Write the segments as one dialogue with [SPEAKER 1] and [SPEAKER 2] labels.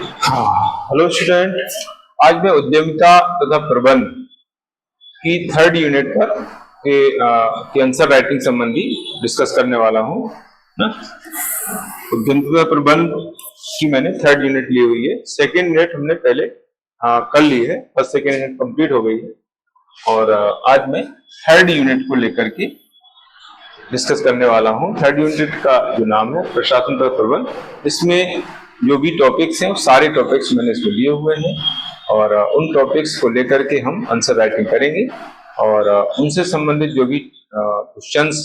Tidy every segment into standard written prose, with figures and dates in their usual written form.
[SPEAKER 1] Hello student, आज मैं उद्यमिता तथा प्रबंध की थर्ड यूनिट पर के आंसर राइटिंग संबंधी डिस्कस करने वाला हूँ ना। उद्यमिता प्रबंध की मैंने थर्ड यूनिट ली हुई है। सेकेंड यूनिट हमने पहले कर ली है, फर्स्ट सेकेंड यूनिट कंप्लीट हो गई है और आज मैं थर्ड यूनिट को लेकर के डिस्कस करने वाला हूँ। थर्ड यूनिट का जो नाम है प्रशासन तथा प्रबंध, इसमें जो भी टॉपिक्स हैं वो सारे टॉपिक्स मैंने इसमें लिए हुए हैं और उन टॉपिक्स को लेकर के हम आंसर राइटिंग करेंगे और उनसे संबंधित जो भी क्वेश्चंस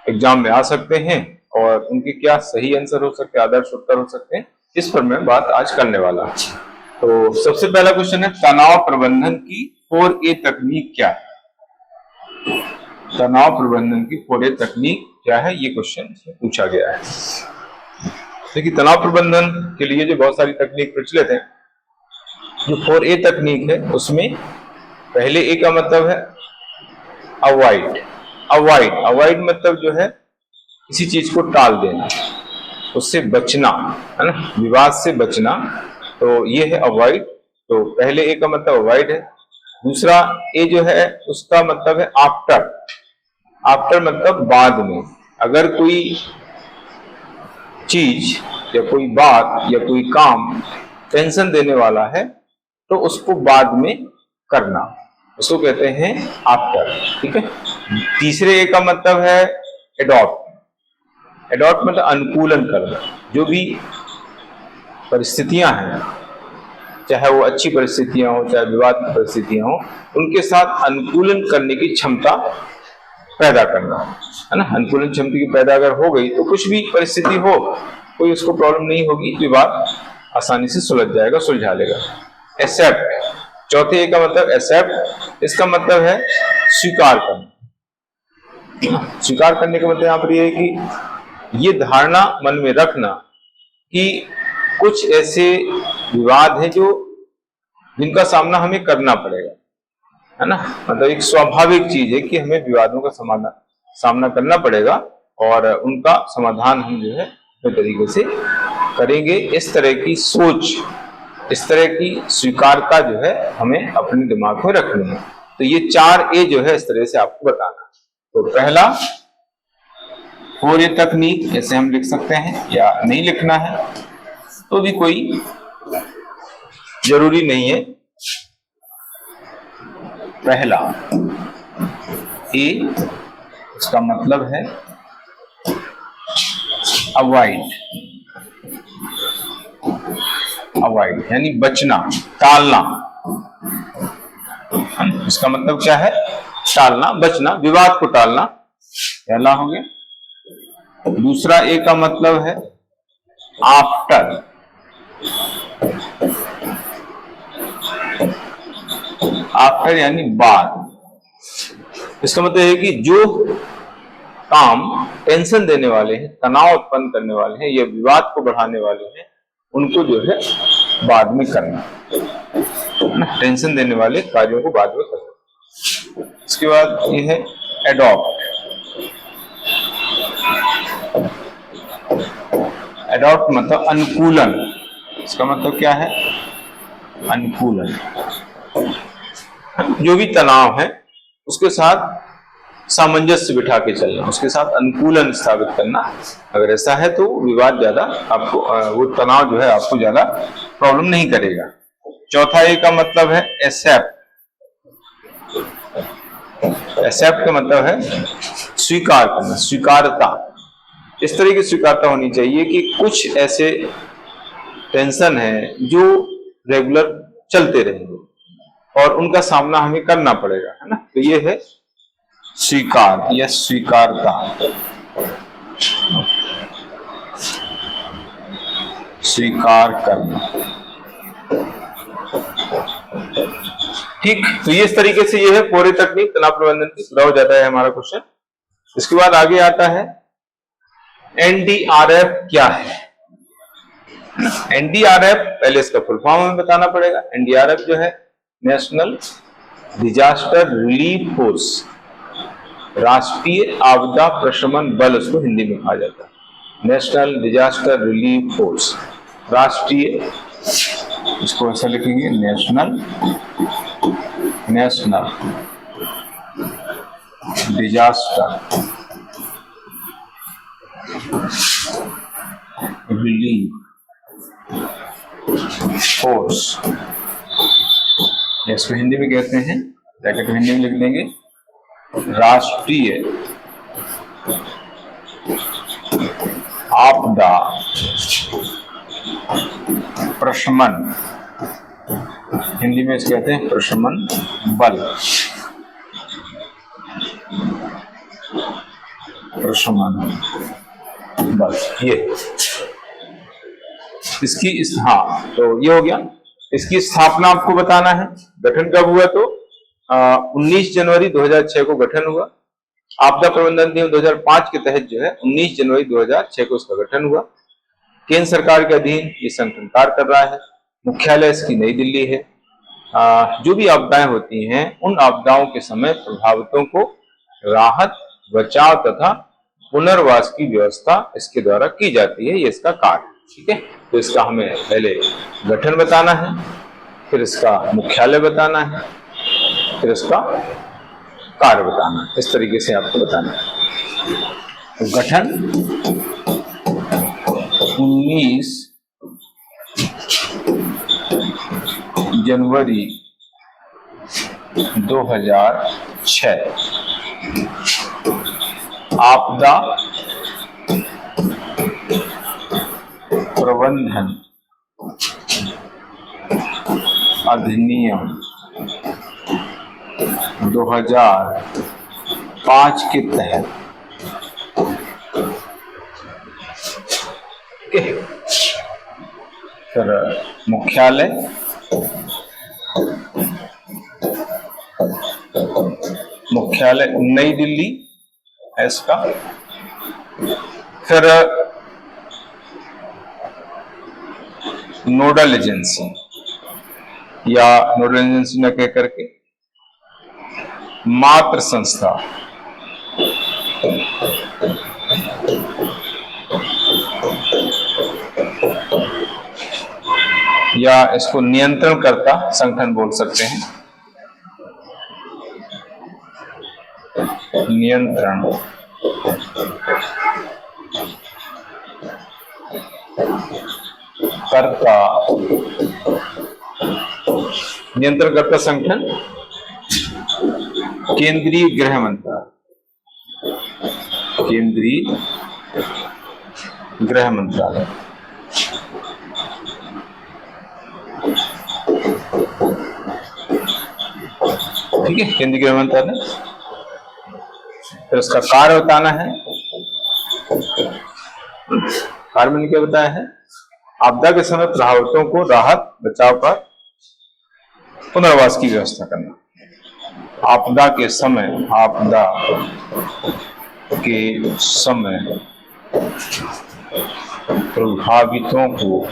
[SPEAKER 1] एग्जाम में आ सकते हैं और उनके क्या सही आंसर हो सकते हैं, आदर्श उत्तर हो सकते हैं, इस पर मैं बात आज करने वाला हूँ। तो सबसे पहला क्वेश्चन है, तनाव प्रबंधन की 4A तकनीक क्या है? तनाव प्रबंधन की 4A तकनीक क्या है, ये क्वेश्चन पूछा गया है। देखिए, तनाव प्रबंधन के लिए जो बहुत सारी तकनीक प्रचलित है, जो 4A तकनीक है उसमें पहले A का मतलब है अवॉइड। अवॉइड मतलब जो है किसी चीज को टाल देना, उससे बचना, है ना, विवाद से बचना, तो ये है अवॉइड। तो पहले A का मतलब अवॉइड है। दूसरा A जो है उसका मतलब है आफ्टर। आफ्टर मतलब बाद में। अगर कोई चीज या कोई बात या कोई काम टेंशन देने वाला है तो उसको बाद में करना, उसको कहते हैं आफ्टर। ठीक है। तीसरे ए का मतलब है एडॉप्ट। एडॉप्ट मतलब अनुकूलन करना। जो भी परिस्थितियां हैं, चाहे वो अच्छी परिस्थितियां हो चाहे विवाद की परिस्थितियां हो, उनके साथ अनुकूलन करने की क्षमता पैदा करना, है ना। अनुकूलन क्षमता की पैदा अगर हो गई तो कुछ भी परिस्थिति हो, कोई उसको प्रॉब्लम नहीं होगी, विवाद आसानी से सुलझ जाएगा, सुलझा लेगा। एक्सेप्ट, चौथे का मतलब एक्सेप्ट, इसका मतलब है स्वीकार करना। स्वीकार करने का मतलब यहाँ पर यह है कि ये धारणा मन में रखना कि कुछ ऐसे विवाद हैं जो जिनका सामना हमें करना पड़ेगा, है ना। मतलब एक स्वाभाविक चीज है कि हमें विवादों का सामना करना पड़ेगा और उनका समाधान हम जो है अपने तरीके से करेंगे। इस तरह की सोच, इस तरह की स्वीकारता जो है हमें अपने दिमाग में रखनी है। तो ये 4A जो है इस तरह से आपको बताना। तो पहला 4A तकनीक ऐसे हम लिख सकते हैं, या नहीं लिखना है तो भी कोई जरूरी नहीं है। पहला ए, उसका मतलब है अवॉइड। अवॉइड यानी बचना, टालना। इसका मतलब क्या है? टालना, बचना, विवाद को टालना, पहला हो गया। दूसरा ए का मतलब है आफ्टर। आफ्टर यानी बाद। इसका मतलब है कि जो काम टेंशन देने वाले हैं, तनाव उत्पन्न करने वाले हैं या विवाद को बढ़ाने वाले हैं, उनको जो है बाद में करना, टेंशन देने वाले कार्यों को बाद में करना। इसके बाद ये है एडॉप्ट। एडॉप्ट मतलब अनुकूलन। इसका मतलब क्या है? अनुकूलन। जो भी तनाव है उसके साथ सामंजस्य बिठा के चलना, उसके साथ अनुकूलन स्थापित करना। अगर ऐसा है तो विवाद ज्यादा आपको, वो तनाव जो है आपको ज्यादा प्रॉब्लम नहीं करेगा। चौथा ए का मतलब है एक्सेप्ट। एक्सेप्ट का मतलब है स्वीकार करना, स्वीकारता। इस तरह की स्वीकारता होनी चाहिए कि कुछ ऐसे टेंशन है जो रेगुलर चलते रहेंगे और उनका सामना हमें करना पड़ेगा, है ना। तो ये है स्वीकार या स्वीकारता। स्वीकार करना। ठीक, तो ये इस तरीके से ये है 4A तकनीक तनाव प्रबंधन की। पूरा हो जाता है हमारा क्वेश्चन। इसके बाद आगे आता है NDRF क्या है। NDRF, पहले इसका फुल फॉर्म हमें बताना पड़ेगा। NDRF जो है नेशनल डिजास्टर रिलीफ फोर्स, राष्ट्रीय आपदा प्रशमन बल उसको हिंदी में कहा जाता है, नेशनल डिजास्टर रिलीफ फोर्स। राष्ट्रीय, इसको ऐसा लिखेंगे नेशनल डिजास्टर रिलीफ फोर्स, इसको हिंदी में कहते हैं, ब्रैकेट में हिंदी में लिख देंगे राष्ट्रीय आपदा प्रशमन, हिंदी में इसे कहते हैं प्रशमन बल, प्रशमन बल। ये इसकी हाँ, तो ये हो गया। इसकी स्थापना आपको बताना है। गठन कब हुआ? तो 19 जनवरी 2006 को गठन हुआ। आपदा प्रबंधन अधिनियम 2005 के तहत जो है 19 जनवरी 2006 को इसका गठन हुआ। केंद्र सरकार के अधीन ये संगठन कार्य कर रहा है। मुख्यालय इसकी नई दिल्ली है। जो भी आपदाएं होती हैं, उन आपदाओं के समय प्रभावितों को राहत, बचाव तथा पुनर्वास की व्यवस्था इसके द्वारा की जाती है। ये इसका कार्य, ठीक है। तो इसका हमें पहले गठन बताना है, फिर इसका मुख्यालय बताना है, फिर इसका कार्य बताना है। इस तरीके से आपको बताना है। तो गठन 19 जनवरी 2006 आपदा प्रबंधन अधिनियम 2005 के तहत फिर मुख्यालय, नई दिल्ली है इसका। फिर नोडल एजेंसी या नोडल एजेंसी न कह करके मात्र संस्था, या इसको नियंत्रणकर्ता संगठन बोल सकते हैं। नियंत्रण नियंत्रणकर्ता संगठन केंद्रीय गृह मंत्रालय, केंद्रीय गृह मंत्रालय। ठीक है, केंद्रीय गृह मंत्रालय। फिर उसका कार्य बताना है। कार्य मैंने क्या बताया है? आपदा के समय प्रभावितों को राहत, बचाव का पुनर्वास की व्यवस्था करना। आपदा के समय प्रभावितों को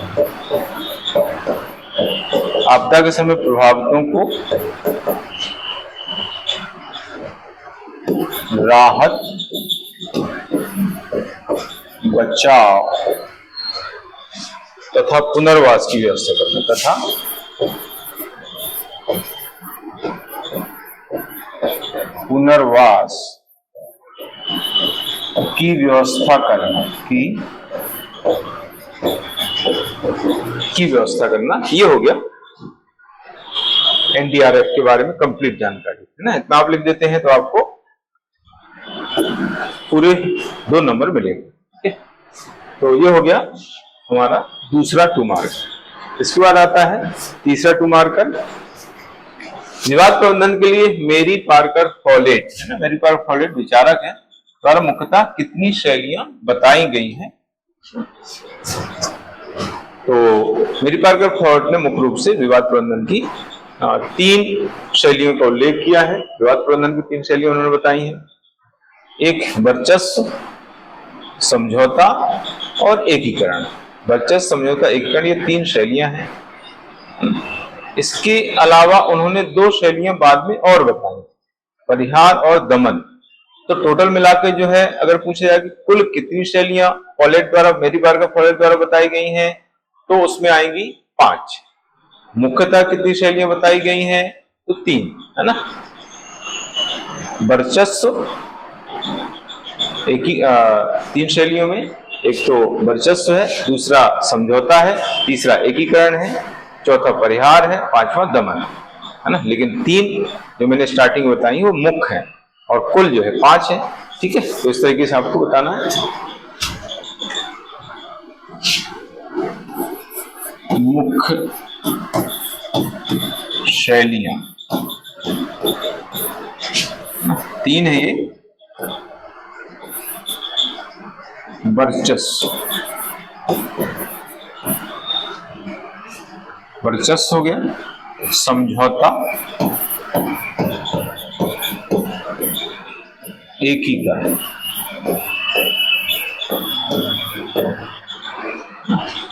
[SPEAKER 1] राहत, बचाव तथा पुनर्वास की व्यवस्था करना, ये हो गया एनडीआरएफ के बारे में कंप्लीट जानकारी, है ना। इतना आप लिख देते हैं तो आपको पूरे 2 नंबर मिलेंगे। तो ये हो गया हमारा दूसरा 2 मार्क। इसके बाद आता है तीसरा 2 मार्कर। विवाद प्रबंधन के लिए मेरी पार्कर फॉलेट, है ना, मेरी पार्कर फॉलेट विचारक है, द्वारा मुख्यतः कितनी शैलियां बताई गई हैं? तो मेरी पार्कर फॉलेट ने मुख्य रूप से विवाद प्रबंधन की 3 शैलियों का उल्लेख किया है। विवाद प्रबंधन की 3 शैलियां उन्होंने बताई हैं। एक वर्चस्व, समझौता और एकीकरण। वर्चस्व, समझौता, एकीकरण, ये 3 शैलियां हैं। इसके अलावा उन्होंने 2 शैलियां बाद में और बताई, परिहार और दमन। तो टोटल मिलाकर जो है, अगर पूछा जाए कि कुल कितनी शैलियां फॉलेट द्वारा, मेरी पार्कर फॉलेट द्वारा बताई गई हैं, तो उसमें आएंगी 5। मुख्यतः कितनी शैलियां बताई गई हैं? तो 3, है ना। वर्चस्व एक ही 3 शैलियों में, एक तो वर्चस्व है, दूसरा समझौता है, तीसरा एकीकरण है, चौथा परिहार है, पांचवा दमन, है ना। लेकिन 3 जो मैंने स्टार्टिंग में बताई वो मुख्य है और कुल जो है 5 है। ठीक है, तो इस तरीके से आपको बताना है। मुख्य शैलियां 3 है ये। वर्चस्व हो गया, समझौता, एकीकरण।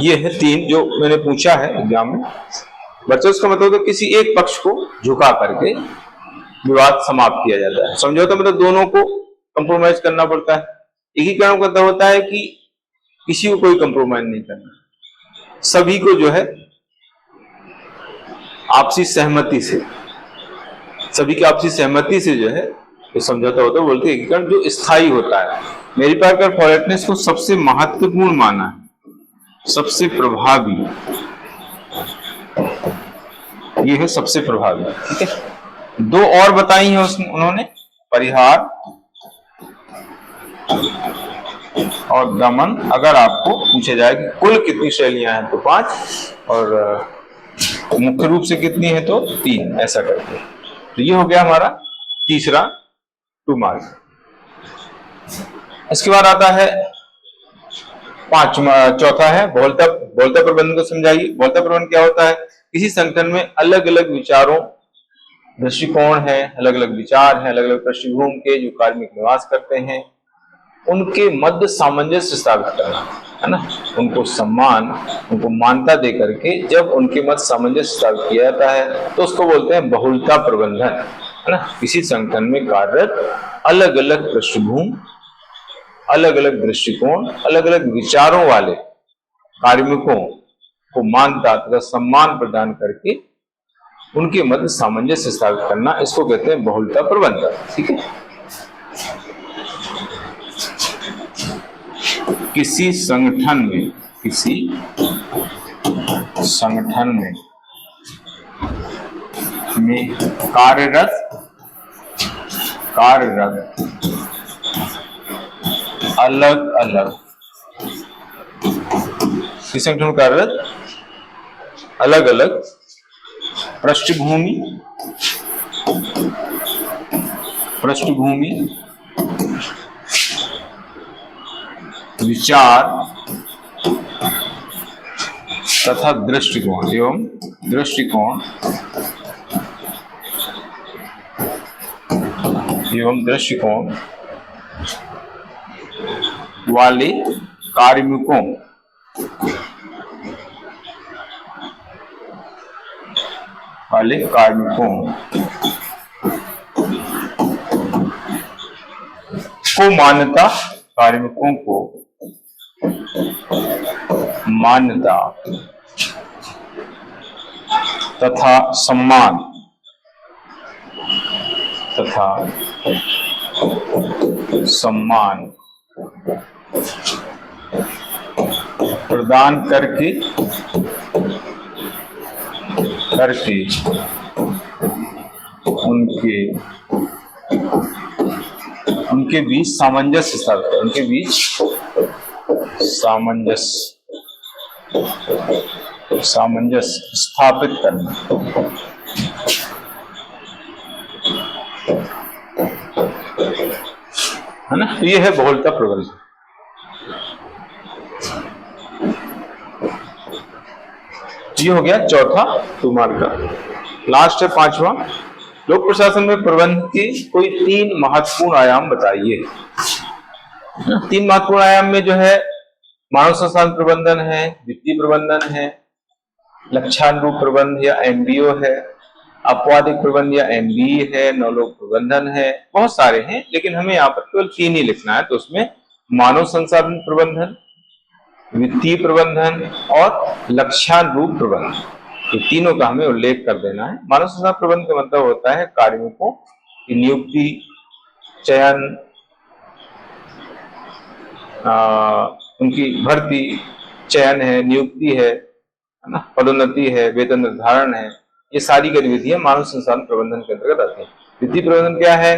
[SPEAKER 1] ये है 3 जो मैंने पूछा है एग्जाम में। वर्चस्व का मतलब तो किसी एक पक्ष को झुका करके विवाद समाप्त किया जाता है। समझौता मतलब दोनों को कंप्रोमाइज करना पड़ता है। एकीकरण का मतलब होता है कि किसी को कोई कंप्रोमाइज नहीं करना, सभी को जो है आपसी सहमति से, सभी की आपसी सहमति से जो है तो समझौता होता है, बोलते हैं एकीकरण, जो स्थायी होता है। मेरी प्रकार फॉरवर्डनेस को सबसे महत्वपूर्ण माना है, सबसे प्रभावी, ये है सबसे प्रभावी। ठीक है, 2 और बताई हैं उन्होंने, परिहार और दमन। अगर आपको पूछा जाए कि कुल कितनी शैलियां हैं तो 5, और मुख्य रूप से कितनी है तो 3, ऐसा करके। तो ये हो गया हमारा तीसरा 2 मार्क। इसके बाद आता है चौथा है बहुलता प्रबंधन को समझाइए। बहुलता प्रबंधन क्या होता है? किसी संगठन में अलग अलग विचारों, दृष्टिकोण है, अलग अलग विचार है, अलग अलग पृष्ठभूमि के जो कार्मिक निवास करते हैं, उनके मध्य सामंजस्य स्थापित करना, है ना। उनको सम्मान, उनको मान्यता दे करके जब उनके मध्य सामंजस्य स्थापित किया जाता है तो उसको बोलते हैं बहुलता प्रबंधन, है ना। किसी संगठन में कार्यरत अलग अलग पृष्ठभूमि, अलग अलग दृष्टिकोण, अलग अलग विचारों वाले कार्मिकों को मान्यता तथा सम्मान प्रदान करके उनके मध्य सामंजस्य स्थापित करना, इसको कहते हैं बहुलता प्रबंधन। ठीक है, किसी संगठन में कार्यरत अलग अलग, किसी संगठन में कार्यरत अलग अलग पृष्ठभूमि, विचार तथा दृष्टिकोण वाले कार्मिकों को मान्यता, कार्मिकों को मान्यता तथा सम्मान प्रदान करके उनके बीच सामंजस्य स्थापित करें, उनके बीच सामंजस्य स्थापित करना, है ना। ये है बहुलता प्रबंधन। ये हो गया चौथा 2 मार्क का। लास्ट है 5वां, लोक प्रशासन में प्रबंध के कोई 3 महत्वपूर्ण आयाम बताइए। 3 महत्वपूर्ण आयाम में जो है मानव संसाधन प्रबंधन है, वित्तीय प्रबंधन है, लक्ष्यानुरूप प्रबंध या MBO है, अपवादिक प्रबंध या MBE है, नवलोक प्रबंधन है, बहुत सारे हैं, लेकिन हमें यहाँ पर केवल 3 ही लिखना है। तो उसमें मानव संसाधन प्रबंधन, वित्तीय प्रबंधन और लक्ष्यानुरूप प्रबंधन, ये तीनों का हमें उल्लेख कर देना है। मानव संसाधन प्रबंधन का मतलब होता है कार्मिकों की नियुक्ति, चयन, उनकी भर्ती, चयन है, नियुक्ति है ना, पदोन्नति है, वेतन निर्धारण है, ये सारी गतिविधियां मानव संसाधन प्रबंधन के अंतर्गत आती है। वित्तीय प्रबंधन क्या है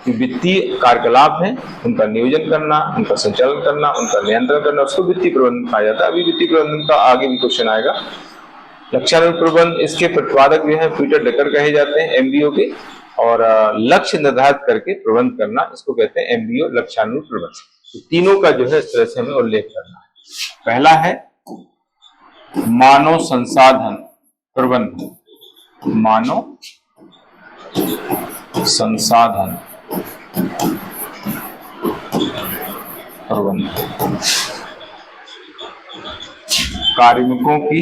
[SPEAKER 1] कि वित्तीय कार्यकलाप है, उनका नियोजन करना, उनका संचालन करना, उनका नियंत्रण करना, उसको वित्तीय प्रबंधन कहा जाता है। अभी वित्तीय प्रबंधन का आगे भी क्वेश्चन आएगा। लक्ष्यानुरूप प्रबंधन, इसके प्रतिपादक जो है पीटर ड्रकर कहे जाते हैं, एमबीओ के, और लक्ष्य निर्धारित करके प्रबंध करना, इसको कहते हैं एमबीओ, लक्ष्यानुरूप प्रबंधन। तो तीनों का जो है इस तरह से हमें उल्लेख करना है। पहला है मानव संसाधन प्रबंधन, मानव संसाधन प्रबंधन, कार्मिकों की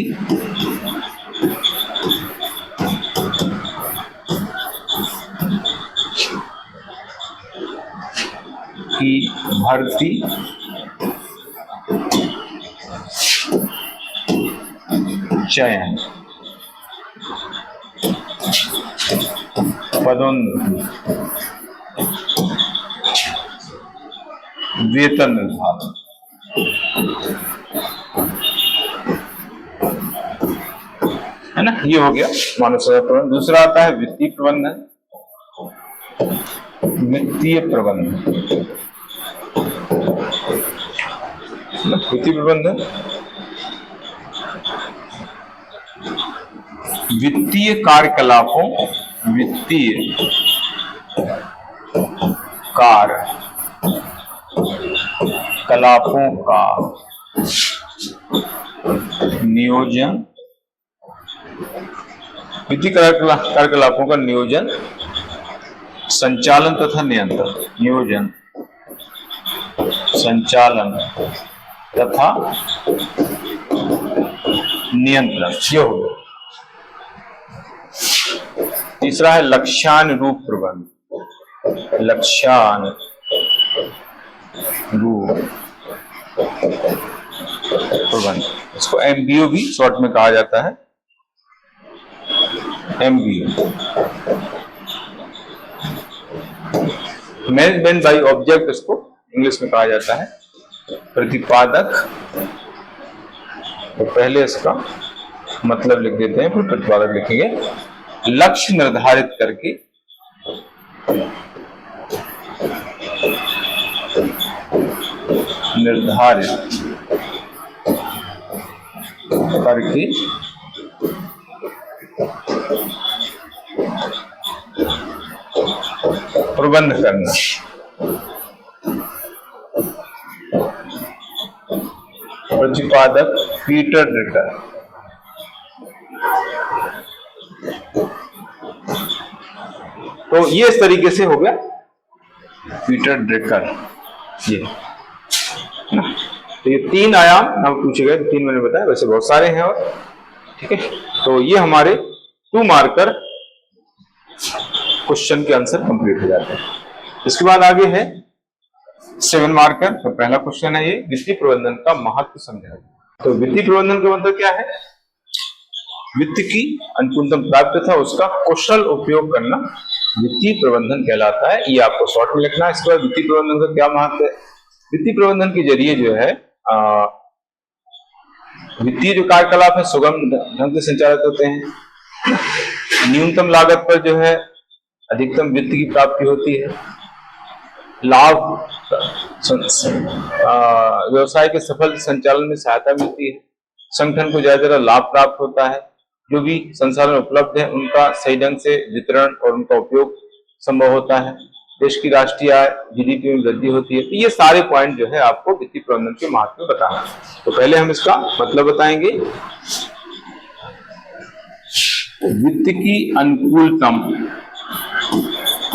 [SPEAKER 1] भर्ती, चयन, पदोन्नति, वेतन निर्धारण, है ना, ये हो गया मानव संसाधन प्रबंधन। दूसरा आता है वित्तीय प्रबंधन, वित्तीय प्रबंधन, वित्तीय प्रबंधन वित्तीय कार्यकलापों, वित्तीय कार्यकलापों का नियोजन, वित्तीय कार्यकलापों का नियोजन, संचालन तथा नियंत्रण, नियोजन, संचालन तथा नियंत्रण, ये हो गया। तीसरा है लक्ष्यानुरूप प्रबंधन, लक्ष्यानुरूप प्रबंधन, इसको एमबीओ भी शॉर्ट में कहा जाता है, एमबीओ, मैनेजमेंट बाय ऑब्जेक्ट इसको इंग्लिश में कहा जाता है। प्रतिपादक, तो पहले इसका मतलब लिख देते हैं, फिर प्रतिपादक लिखेंगे। लक्ष्य निर्धारित करके प्रबंध करना, प्रतिपादक पीटर ड्रकर। तो ये इस तरीके से हो गया पीटर ड्रकर, ये ना। तो ये तीन आयाम हम पूछे गए, तीन मैंने बताया, वैसे बहुत सारे हैं और, ठीक है। तो ये हमारे 2 मार्कर क्वेश्चन के आंसर कंप्लीट हो जाते हैं। इसके बाद आगे है 7 मार्कर। तो पहला क्वेश्चन है ये, वित्तीय प्रबंधन का महत्व समझाइए। तो वित्तीय प्रबंधन का मतलब क्या है? वित्त की अनुकूलतम प्राप्ति तथा उसका कुशल उपयोग करना वित्तीय प्रबंधन कहलाता है। ये आपको शॉर्ट में लिखना है। इसके बाद वित्तीय प्रबंधन का क्या महत्व है? वित्तीय प्रबंधन के जरिए जो है वित्तीय जो कार्यकलाप है सुगम ढंग से संचालित होते हैं। न्यूनतम लागत पर जो है अधिकतम वित्त की प्राप्ति होती है। लाभ व्यवसाय के सफल संचालन में सहायता मिलती है। संगठन को ज्यादा लाभ प्राप्त होता है। जो भी संसाधन उपलब्ध है उनका सही ढंग से वितरण और उनका उपयोग संभव होता है। देश की राष्ट्रीय आय जीडीपी में वृद्धि होती है। तो ये सारे पॉइंट जो है आपको वित्तीय प्रबंधन के महत्व में बताना है। तो पहले हम इसका मतलब बताएंगे। वित्त की अनुकूलतम,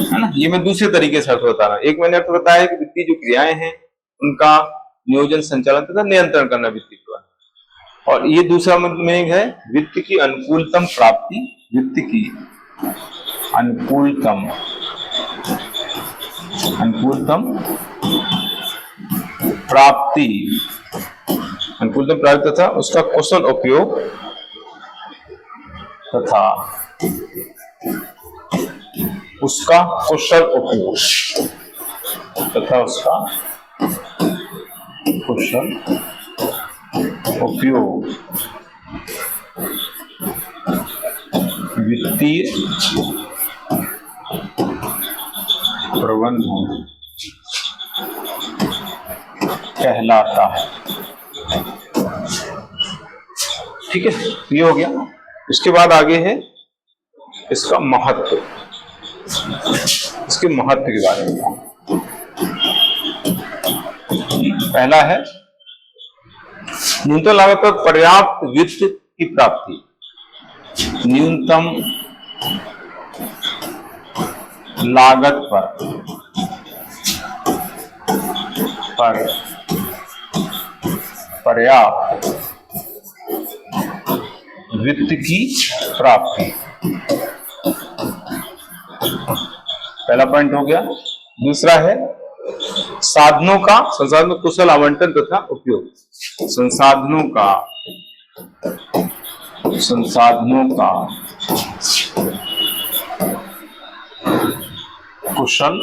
[SPEAKER 1] है ना, ये मैं दूसरे तरीके से अर्थ बता रहा हूं। एक मैंने अर्थ बताया कि वित्तीय जो क्रियाएं हैं उनका नियोजन, संचालन तथा नियंत्रण करना वित्तीय प्रबंधन। और ये दूसरा मतलब है वित्त की अनुकूलतम प्राप्ति, वित्त की अनुकूलतम प्राप्ति अनुकूलतम प्रारूप तथा उसका कुशल उपयोग तथा उसका कुशल उपयोग तथा उसका कुशल उपयोग वित्तीय प्रबंधन कहलाता है। ठीक है, ये हो गया। इसके बाद आगे है इसका महत्व, इसके महत्व के बारे में। पहला है न्यूनतम लागत पर पर्याप्त वित्त की प्राप्ति। न्यूनतम लागत पर पर्याप्त वित्त की प्राप्ति, पहला पॉइंट हो गया। दूसरा है संसाधनों का कुशल आवंटन तथा उपयोग। संसाधनों का कुशल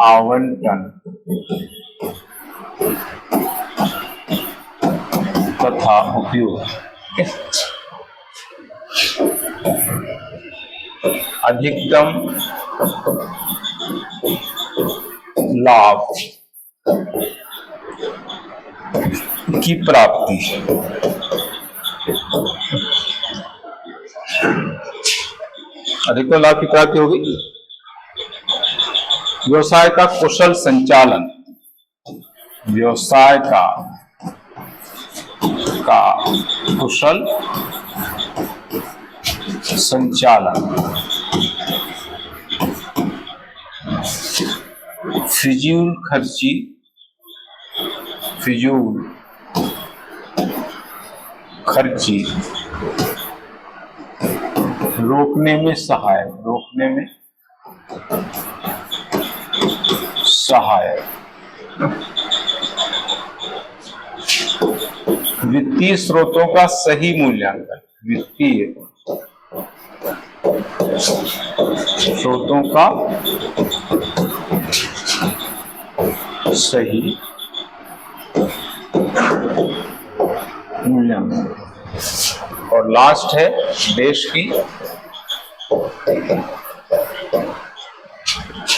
[SPEAKER 1] आवंटन तथा उपयोग। अधिकतम लाभ की प्राप्ति। अधिकतम लाभ की प्राप्ति होगी। व्यवसाय का कुशल संचालन। व्यवसाय का कुशल संचालन। फिजूल खर्ची रोकने में सहायक। वित्तीय स्रोतों का सही मूल्यांकन। वित्तीय स्रोतों का सही मूल्यांकन। और लास्ट है देश की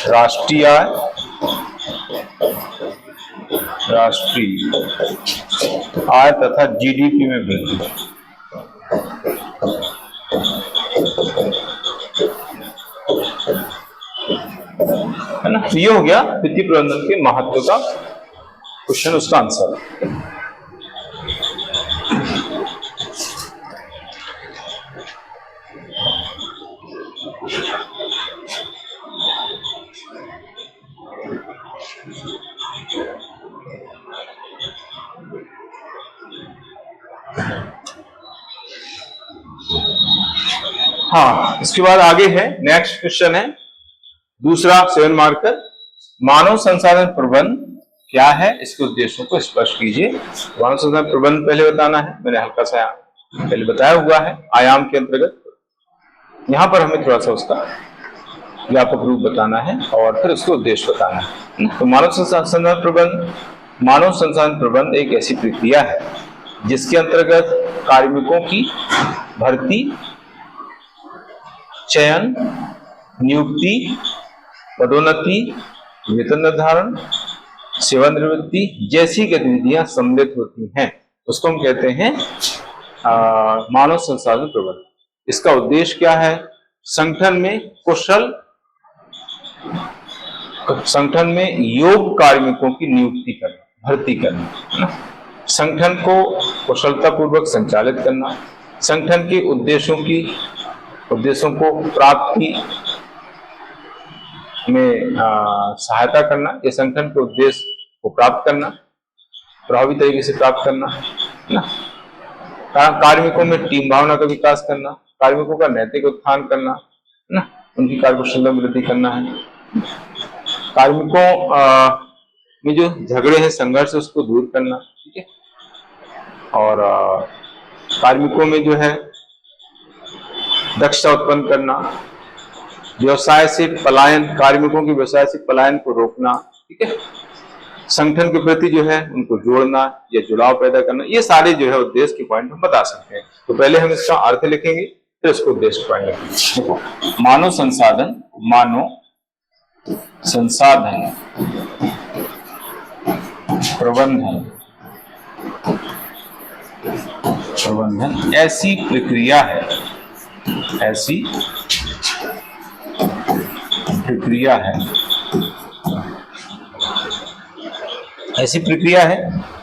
[SPEAKER 1] राष्ट्रीय आय तथा जीडीपी में वृद्धि। है ना, ये हो गया वित्तीय प्रबंधन के महत्व का क्वेश्चन, उसका आंसर। हाँ, इसके बाद आगे है नेक्स्ट क्वेश्चन है दूसरा 7 मार्कर। मानव संसाधन प्रबंधन क्या है, इसके उद्देश्यों को स्पष्ट कीजिए। मानव संसाधन प्रबंधन पहले बताना है, मैंने हल्का सा पहले बताया हुआ है आयाम के अंतर्गत। यहां पर हमें थोड़ा सा उसका व्यापक रूप बताना है और फिर उसके उद्देश्य बताना है। तो मानव संसाधन प्रबंधन एक ऐसी प्रक्रिया है जिसके अंतर्गत कार्मिकों की भर्ती, चयन, नियुक्ति, पदोन्नति, वेतन निर्धारण, सेवानिवृत्ति जैसी गतिविधियां सम्मिलित होती हैं, उसको हम कहते हैं मानव संसाधन प्रबंधन। इसका उद्देश्य क्या है? संगठन में योग्य कार्मिकों की नियुक्ति करना, भर्ती करना, संगठन को कुशलता पूर्वक संचालित करना, संगठन के उद्देश्यों को प्राप्ति में सहायता करना, या संगठन के उद्देश्य को प्राप्त करना, प्रभावी तरीके से प्राप्त करना, ना कार्मिकों में टीम भावना का विकास करना, कार्मिकों का नैतिक उत्थान करना, ना उनकी कार्यकुशलता में वृद्धि करना है, कार्मिकों में जो झगड़े हैं, संघर्ष, उसको दूर करना, ठीक है। और कार्मिकों में जो है दक्षता उत्पन्न करना, व्यवसाय से पलायन, कार्मिकों के व्यवसाय से पलायन को रोकना, ठीक है। संगठन के प्रति जो है उनको जोड़ना या जुड़ाव पैदा करना, ये सारे जो है उद्देश्य के पॉइंट हम बता सकते हैं। तो पहले हम इसका अर्थ लिखेंगे, फिर इसको उद्देश्य पॉइंट लिखेंगे। देखो, मानव संसाधन प्रबंधन ऐसी प्रक्रिया है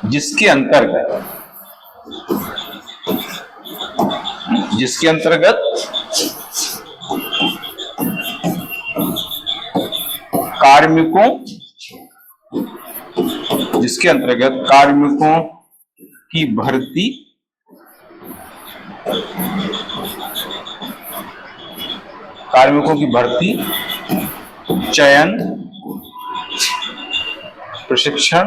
[SPEAKER 1] जिसके अंतर्गत कार्मिकों की भर्ती, चयन, प्रशिक्षण,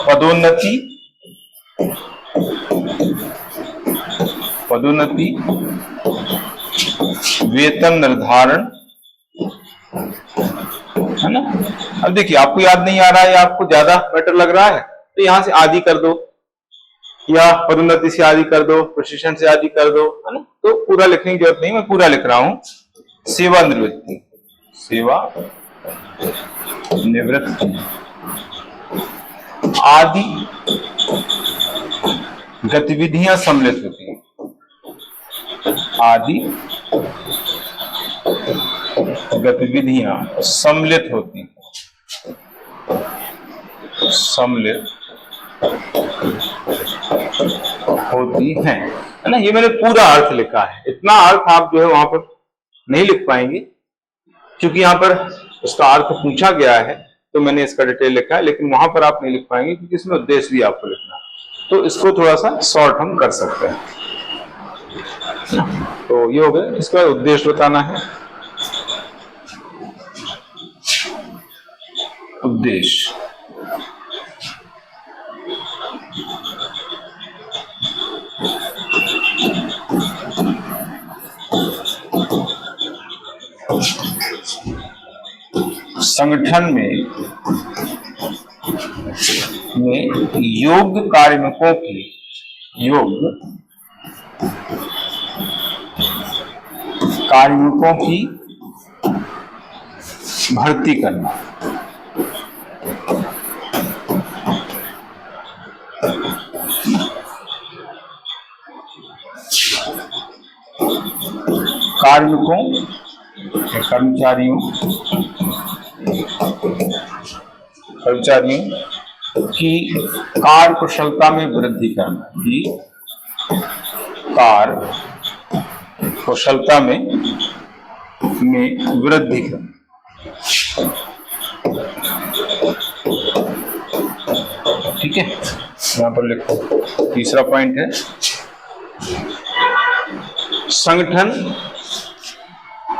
[SPEAKER 1] पदोन्नति, वेतन निर्धारण, है ना। अब देखिए, आपको याद नहीं आ रहा है या आपको ज्यादा बेटर लग रहा है तो यहां से आदि कर दो, या पदोन्नति से आदि कर दो, प्रशिक्षण से आदि कर दो, है ना। तो पूरा लिखने की जरूरत नहीं, मैं पूरा लिख रहा हूं। सेवानिवृत्ति आदि गतिविधियां सम्मिलित होती हैं। है ना। ये मैंने पूरा अर्थ लिखा है, इतना अर्थ आप जो है वहां पर नहीं लिख पाएंगे, क्योंकि यहाँ पर उसका अर्थ पूछा गया है तो मैंने इसका डिटेल लिखा है, लेकिन वहां पर आप नहीं लिख पाएंगे क्योंकि इसमें उद्देश्य भी आपको लिखना है। तो इसको थोड़ा सा शॉर्ट हम कर सकते हैं। तो ये हो गया, इसका उद्देश्य बताना है। उद्देश्य संगठन में योग्य कार्मिकों की भर्ती करना। कर्मचारियों की कार्य कुशलता में वृद्धि करना, ठीक है। यहां पर लिखो, तीसरा पॉइंट है संगठन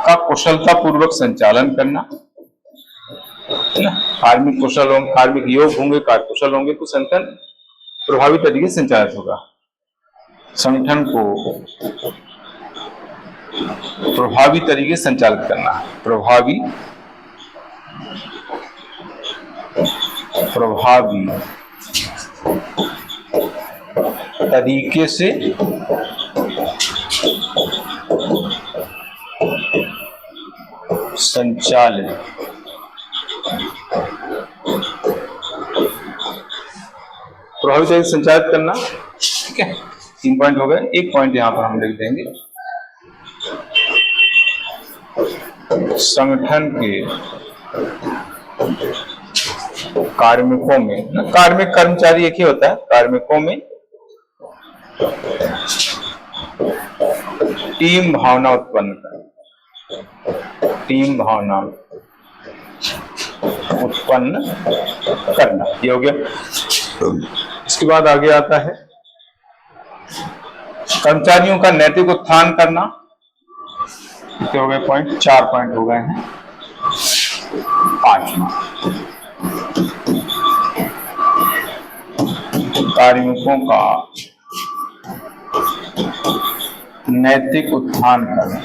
[SPEAKER 1] का कुशलता पूर्वक संचालन करना, है ना। कार्मिक कुशल होंगे, कार्मिक योग्य होंगे, कार्य कुशल होंगे तो संगठन प्रभावी तरीके से संचालित होगा। संगठन को प्रभावी तरीके से संचालित करना, प्रभावी तरीके से संचालित, प्रभावी तरीके से संचालित करना, ठीक है। 3 पॉइंट हो गए। एक पॉइंट यहां पर हम लिख देंगे, संगठन के कार्मिकों में, कार्मिक कर्मचारी एक ही होता है, कार्मिकों में टीम भावना उत्पन्न करना, ये हो गया। इसके बाद आगे आता है कर्मचारियों का नैतिक उत्थान करना, कितने हो गए पॉइंट? 4 पॉइंट हो गए हैं। 5वां, कार्मिकों का नैतिक उत्थान करना।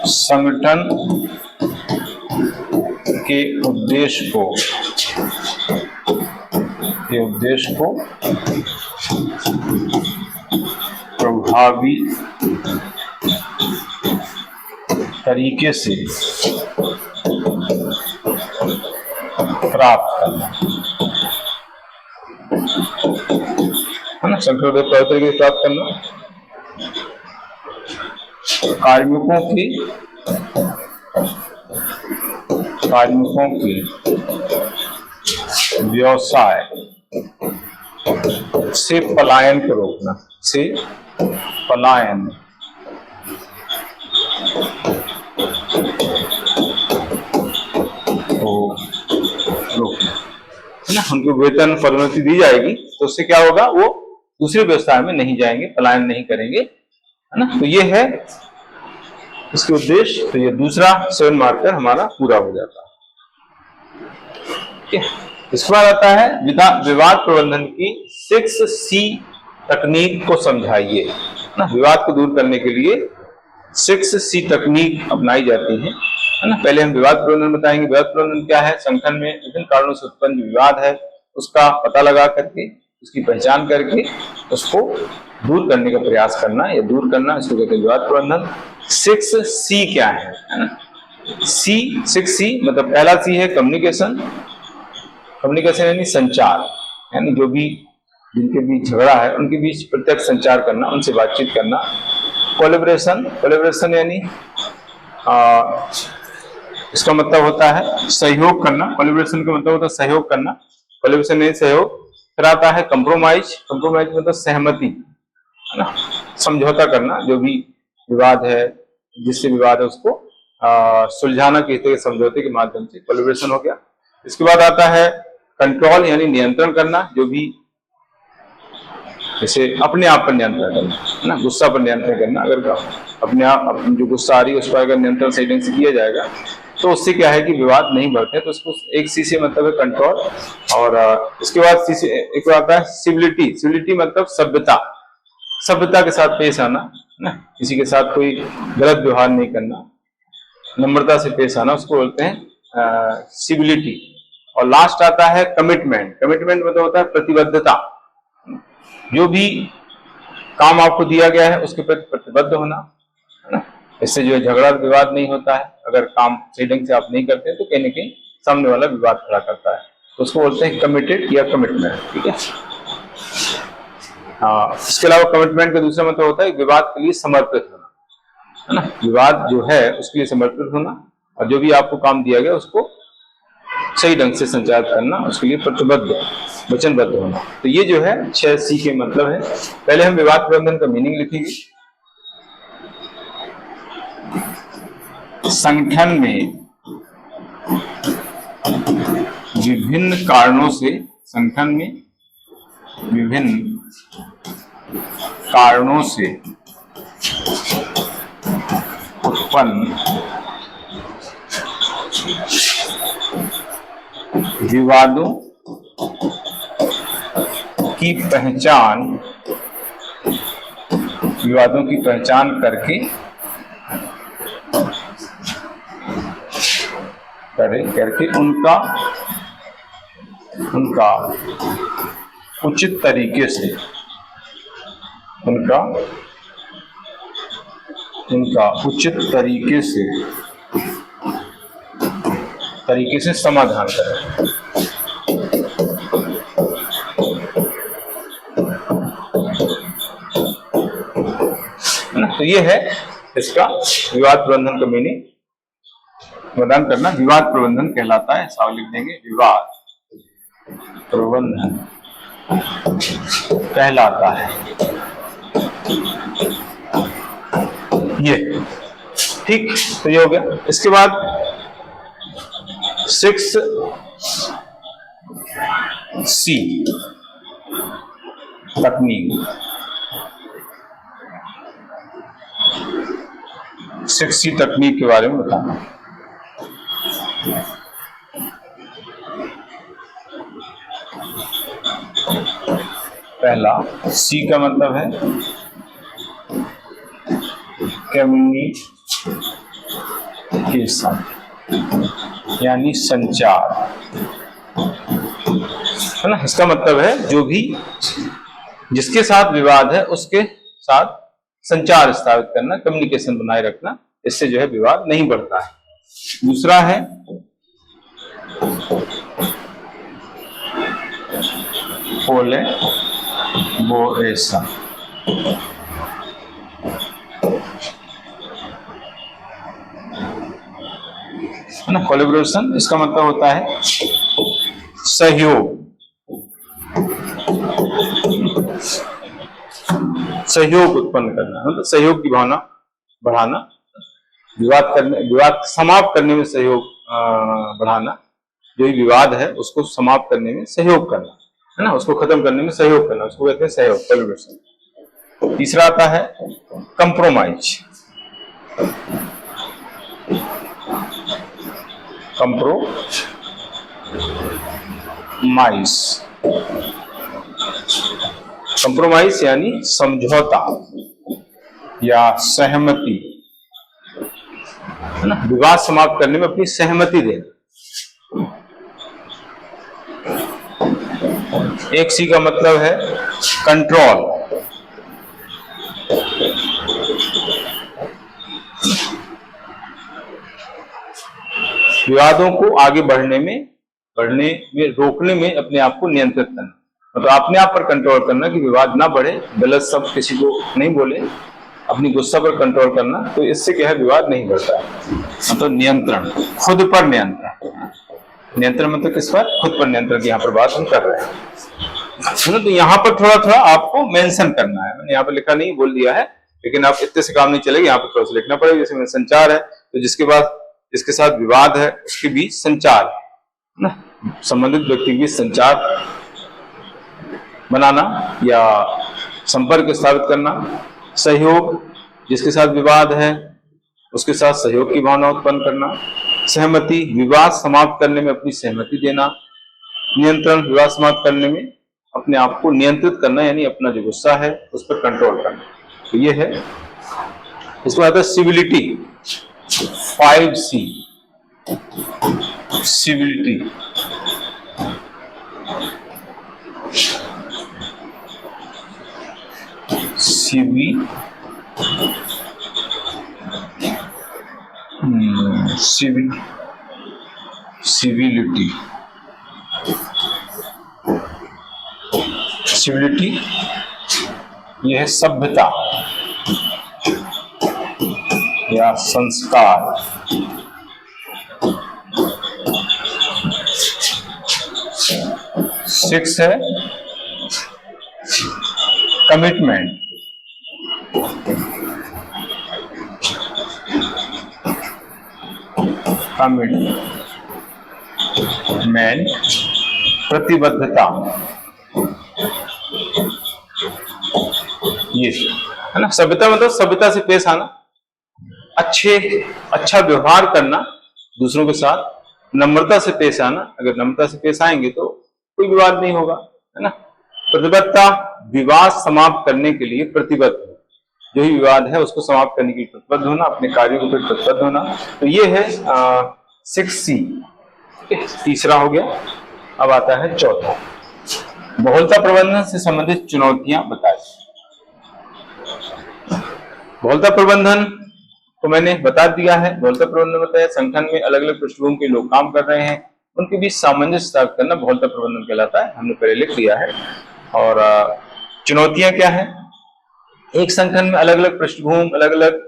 [SPEAKER 1] संगठन के उद्देश्य को प्रभावी तरीके से प्राप्त करना, है ना। संगठन को प्रभावी तरीके से प्राप्त करना, कार्मिकों के व्यवसाय से पलायन को रोकना, से पलायन को रोकना, है ना। उनको वेतन पदोन्नति दी जाएगी तो उससे क्या होगा, वो दूसरे व्यवसाय में नहीं जाएंगे, पलायन नहीं करेंगे, है ना। तो ये है इसके उद्देश्य। तो ये दूसरा 7 मार्कर हमारा पूरा हो जाता है। ठीक है, इसके बाद आता है विवाद प्रबंधन की 6C तकनीक को समझाइए, ना। विवाद को दूर करने के लिए 6C तकनीक अपनाई जाती है ना। पहले हम विवाद प्रबंधन बताएंगे। विवाद प्रबंधन क्या है? संगठन में विभिन्न कारणों से उत्पन्न विवाद है उसका पता लगा करके, उसकी पहचान करके उसको दूर करने का प्रयास करना या दूर करना, इसको कहते हैं विवाद प्रबंधन। 6C क्या है ना। 6C मतलब पहला C है कम्युनिकेशन। कम्युनिकेशन यानी संचार, यानी जो भी जिनके बीच झगड़ा है उनके बीच प्रत्यक्ष संचार करना, उनसे बातचीत करना। कोलैबोरेशन यानी इसका मतलब होता है सहयोग करना। कोलैबोरेशन का मतलब होता है सहयोग करना। कोलैबोरेशन यानी सहयोग। फिर आता है कंप्रोमाइज मतलब सहमति, है ना, समझौता करना। जो भी विवाद है, जिससे विवाद है उसको सुलझाना कहते हैं, समझौते के माध्यम से कोलैबोरेशन हो गया। इसके बाद आता है कंट्रोल यानी नियंत्रण करना। जो भी जैसे अपने आप पर नियंत्रण करना, है ना, गुस्सा पर नियंत्रण करना। अगर अपने आप जो गुस्सा आ रही है उस पर अगर नियंत्रण सही ढंग से किया जाएगा तो उससे क्या है कि विवाद नहीं बढ़ते। तो उसको एक C से मतलब है कंट्रोल। और इसके बाद C से एक आता है सिविलिटी मतलब सभ्यता के साथ पेश आना, है ना। किसी के साथ कोई गलत व्यवहार नहीं करना, नम्रता से पेश आना, उसको बोलते हैं सिविलिटी। और लास्ट आता है कमिटमेंट मतलब होता है प्रतिबद्धता। जो भी काम आपको दिया गया है उसके प्रति प्रतिबद्ध होना, है ना। इससे जो है झगड़ा विवाद नहीं होता है। अगर काम सही ढंग से आप नहीं करते तो कहीं ना कहीं सामने वाला विवाद खड़ा करता है, तो उसको बोलते हैं कमिटेड या कमिटमेंट। ठीक है। इसके अलावा कमिटमेंट का दूसरा मतलब होता है विवाद के लिए समर्पित होना, है ना। विवाद जो है उसके लिए समर्पित होना, और जो भी आपको काम दिया गया उसको सही ढंग से संचालित करना, उसके लिए वचनबद्ध होना। तो ये जो है 6C के मतलब है। पहले हम विवाद प्रबंधन का मीनिंग लिखेंगे। संगठन में विभिन्न कारणों से उत्पन्न विवादों की पहचान करके उनका उचित तरीके से समाधान करें। तो ये है इसका विवाद प्रबंधन का मीनिंग। समाधान करना विवाद प्रबंधन कहलाता है। साव लिख देंगे, विवाद प्रबंधन कहलाता है ये। ठीक, तो ये हो गया। इसके बाद 6C तकनीक, 6C तकनीक के बारे में बताना। पहला C का मतलब है कम्युनिकेशन, यानी संचार, है ना। इसका मतलब है जो भी जिसके साथ विवाद है उसके साथ संचार स्थापित करना, कम्युनिकेशन बनाए रखना, इससे जो है विवाद नहीं बढ़ता है। दूसरा है कोलैबोरेशन, है ना। कोलैबोरेशन इसका मतलब होता है सहयोग, सहयोग उत्पन्न करना, मतलब सहयोग की भावना बढ़ाना, विवाद समाप्त करने में सहयोग बढ़ाना, जो भी विवाद है उसको समाप्त करने में सहयोग करना, है ना, उसको खत्म करने में सहयोग करना, उसको कहते हैं सहयोग, कोलैबोरेशन। तीसरा आता है कंप्रोमाइज, कंप्रोमाइज यानी समझौता या सहमति, है ना, विवाद समाप्त करने में अपनी सहमति देना। एक C का मतलब है कंट्रोल, विवादों को आगे बढ़ने में रोकने में अपने आप को नियंत्रित करना, मतलब अपने आप पर कंट्रोल करना कि विवाद ना बढ़े, गलत शब्द किसी को नहीं बोले, अपनी गुस्सा पर कंट्रोल करना, तो इससे क्या है विवाद नहीं बढ़ता है। मतलब नियंत्रण, खुद पर नियंत्रण, नियंत्रण मतलब किस पर, खुद पर नियंत्रण की यहाँ पर बात हम कर रहे हैं। तो यहाँ पर थोड़ा थोड़ा आपको मेंशन करना है, मैंने यहाँ पर लिखा नहीं, बोल दिया है, लेकिन आप इतने से काम नहीं चलेगा, यहाँ पर थोड़ा सा लिखना पड़ेगा। जैसे में संचार है तो जिसके साथ विवाद है उसके बीच संचार, ना, संबंधित व्यक्ति के बीच संचार बनाना या संपर्क स्थापित करना। सहयोग, जिसके साथ विवाद है उसके साथ सहयोग की भावना उत्पन्न करना। सहमति, विवाद समाप्त करने में अपनी सहमति देना। नियंत्रण, विवाद समाप्त करने में अपने आप को नियंत्रित करना, यानी अपना जो गुस्सा है उस पर कंट्रोल करना। तो ये है, इसको आता है civility, 5C, civility, civility, civility यह है सभ्यता या संस्कार। 6 है कमिटमेंट, प्रतिबद्धता, ये है ना। सभ्यता मतलब सभ्यता से पेश आना, अच्छा व्यवहार करना दूसरों के साथ, नम्रता से पेश आना। अगर नम्रता से पेश आएंगे तो कोई विवाद नहीं होगा, है ना। प्रतिबद्धता, विवाद समाप्त करने के लिए प्रतिबद्ध, जो ही विवाद है उसको समाप्त करने के लिए प्रतिबद्ध होना, अपने कार्यों को प्रतिबद्ध होना। तो ये है 6C। तीसरा हो गया। अब आता है चौथा, बहुलता प्रबंधन से संबंधित चुनौतियां बताइए। बहुलता प्रबंधन तो मैंने बता दिया है। बहुलता प्रबंधन बताया, संगठन में अलग अलग पृष्ठभूमि के लोग काम कर रहे हैं, उनके बीच सामंजस्य स्थापित करना बहुलता प्रबंधन कहलाता है। हमने पहले लिख दिया है। और चुनौतियां क्या है, एक संगठन में अलग अलग पृष्ठभूमि, अलग अलग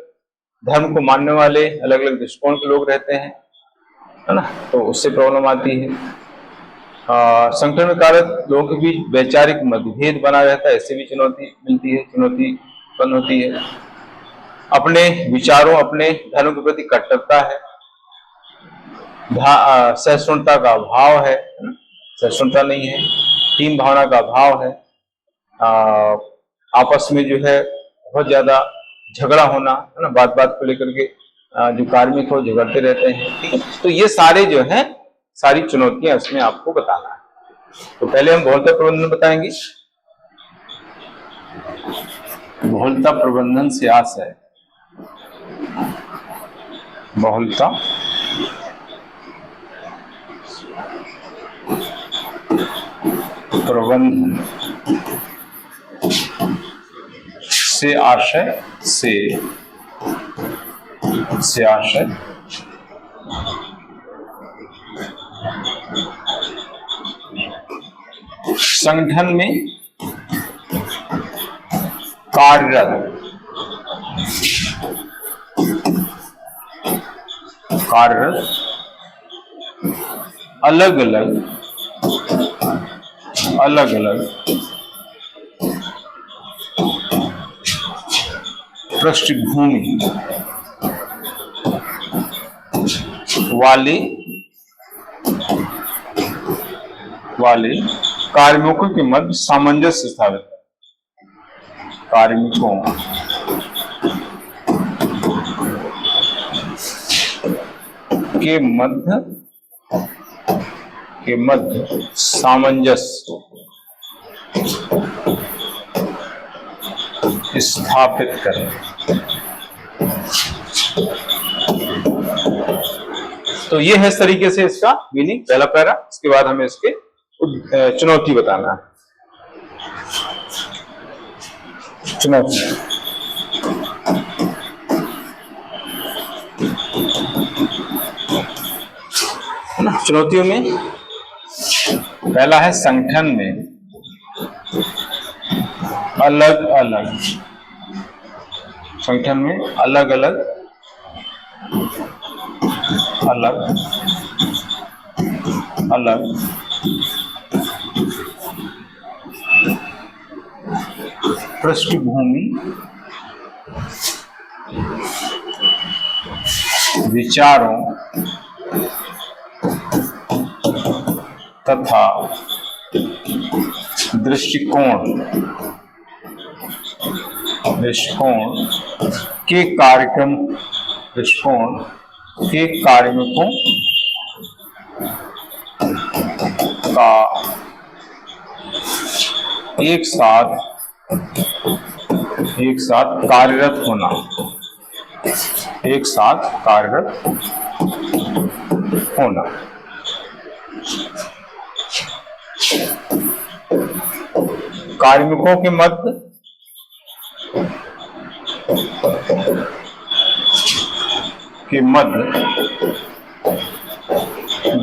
[SPEAKER 1] धर्म को मानने वाले, अलग अलग दृष्टिकोण के लोग रहते हैं, है ना, तो उससे प्रॉब्लम आती है। संगठन में कार्यरत लोगों के बीच वैचारिक मतभेद बना रहता है, इससे भी चुनौती मिलती है, चुनौती उत्पन्न होती है। अपने विचारों, अपने धर्म के प्रति कट्टरता है, सहिष्णुता का अभाव है, सहिष्णुता नहीं है, टीम भावना का अभाव है, आपस में जो है बहुत ज्यादा झगड़ा होना, है ना, बात बात को लेकर के जो कार्मिक हो झगड़ते रहते हैं, ठीक है। तो ये सारे जो है सारी चुनौतियां इसमें आपको बताना है। तो पहले हम बहुलता प्रबंधन बताएंगे। बहुलता प्रबंधन से आशय बहुलता प्रबंधन से आशय संगठन में कार्यरत अलग अलग पृष्ठभूमि वाले कार्मिकों के मध्य सामंजस्य स्थापित है। कार्मिकों के मध्य सामंजस्य स्थापित करें। तो ये है इस तरीके से इसका मीनिंग, पहला पैरा। इसके बाद हमें इसके चुनौती बताना है। चुनौती है ना, चुनौतियों में पहला है संगठन में अलग अलग पृष्ठभूमि विचारों तथा दृष्टिकोण के कार्मिकों का एक साथ कार्यरत होना। कार्मिकों के मध्य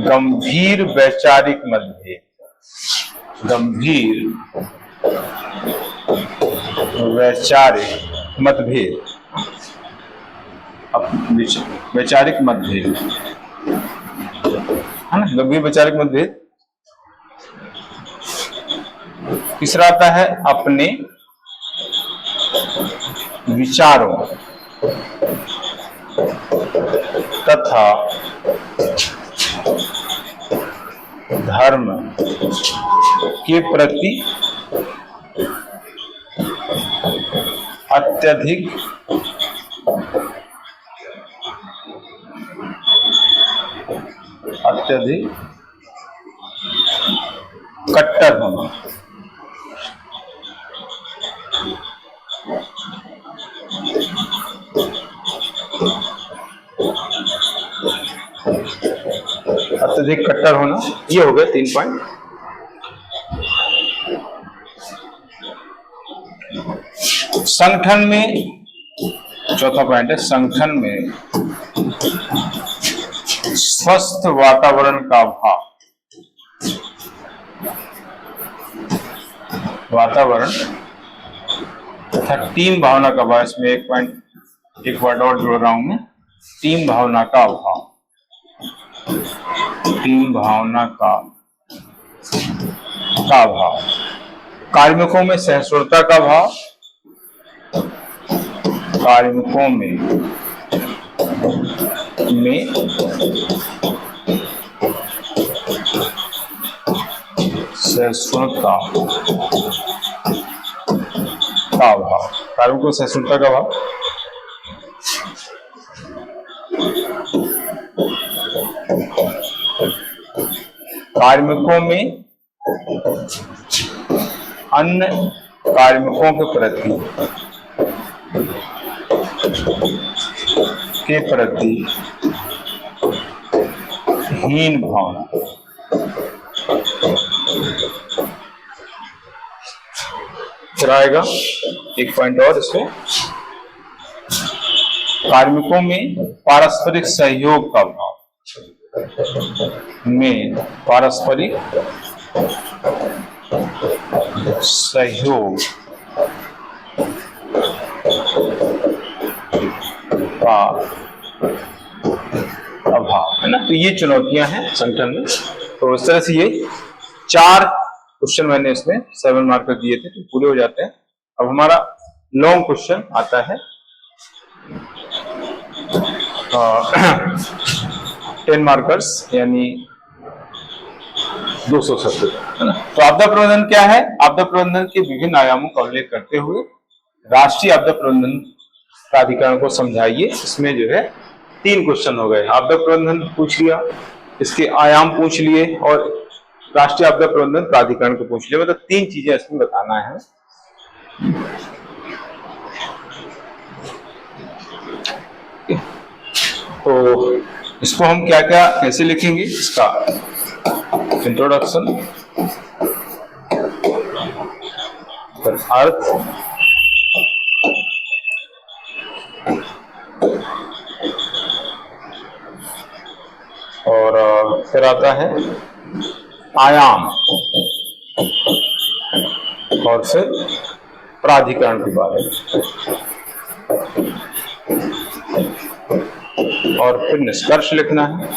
[SPEAKER 1] गंभीर वैचारिक मतभेद वैचारिक मतभेद है ना, गंभीर वैचारिक मतभेद। तीसरा आता है अपने विचारों तथा धर्म के प्रति अत्यधिक कट्टर होना। अत्यधिक कट्टर होना, ये हो गए 3 पॉइंट। संगठन में चौथा पॉइंट है संगठन में स्वस्थ वातावरण का अभाव। वातावरण तथा टीम भावना का अभाव। इसमें एक वर्ड और जोड़ रहा हूं मैं, टीम भावना का अभाव। टीम भावना का अभाव। कार्मिकों में सहिष्णुता का अभाव। कार्मिकों में सहिष्णुता का अभाव, कार्मिकों में सहिष्णुता का अभाव, कार्मिकों में अन्य कार्मिकों के प्रति हीन भावना, फिर आएगा एक पॉइंट और इसमें, कार्मिकों में पारस्परिक सहयोग का भाव, में पारस्परिक सहयोग का अभाव, है ना। तो ये चुनौतियां हैं संगठन में। तो इस तरह से ये 4 क्वेश्चन मैंने इसमें 7 मार्कर दिए थे, तो पूरे हो जाते हैं। अब हमारा लॉन्ग क्वेश्चन आता है 10 मार्कर्स यानी 270, है ना। तो आपदा प्रबंधन क्या है? आपदा प्रबंधन के विभिन्न आयामों का उल्लेख करते हुए राष्ट्रीय आपदा प्रबंधन प्राधिकरण को समझाइए। इसमें जो है 3 क्वेश्चन हो गए, आपदा प्रबंधन पूछ लिया, इसके आयाम पूछ लिए और राष्ट्रीय आपदा प्रबंधन प्राधिकरण को पूछ लिया। मतलब 3 चीजें इसमें बताना है। तो इसको हम क्या क्या कैसे लिखेंगे? इसका इंट्रोडक्शन, फिर अर्थ, और फिर आता है आयाम, और फिर प्राधिकरण के बारे में, और फिर निष्कर्ष लिखना है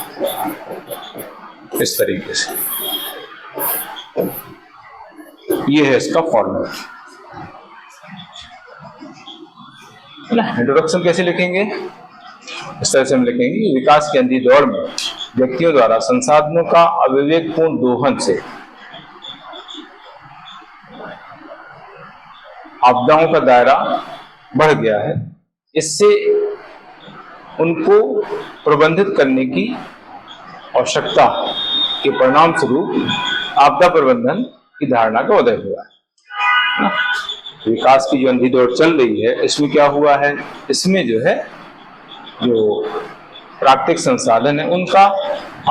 [SPEAKER 1] इस तरीके से। ये है इसका फॉर्मूला। इंट्रोडक्शन कैसे लिखेंगे? इस तरह से हम लिखेंगे, विकास की अंधी दौड़ में व्यक्तियों द्वारा संसाधनों का अविवेकपूर्ण दोहन से आपदाओं का दायरा बढ़ गया है। इससे उनको प्रबंधित करने की आवश्यकता के परिणाम स्वरूप आपदा प्रबंधन की धारणा का उदय हुआ है। विकास की जो अंधी दौड़ चल रही है, इसमें क्या हुआ है? इसमें जो है जो प्राकृतिक संसाधन है उनका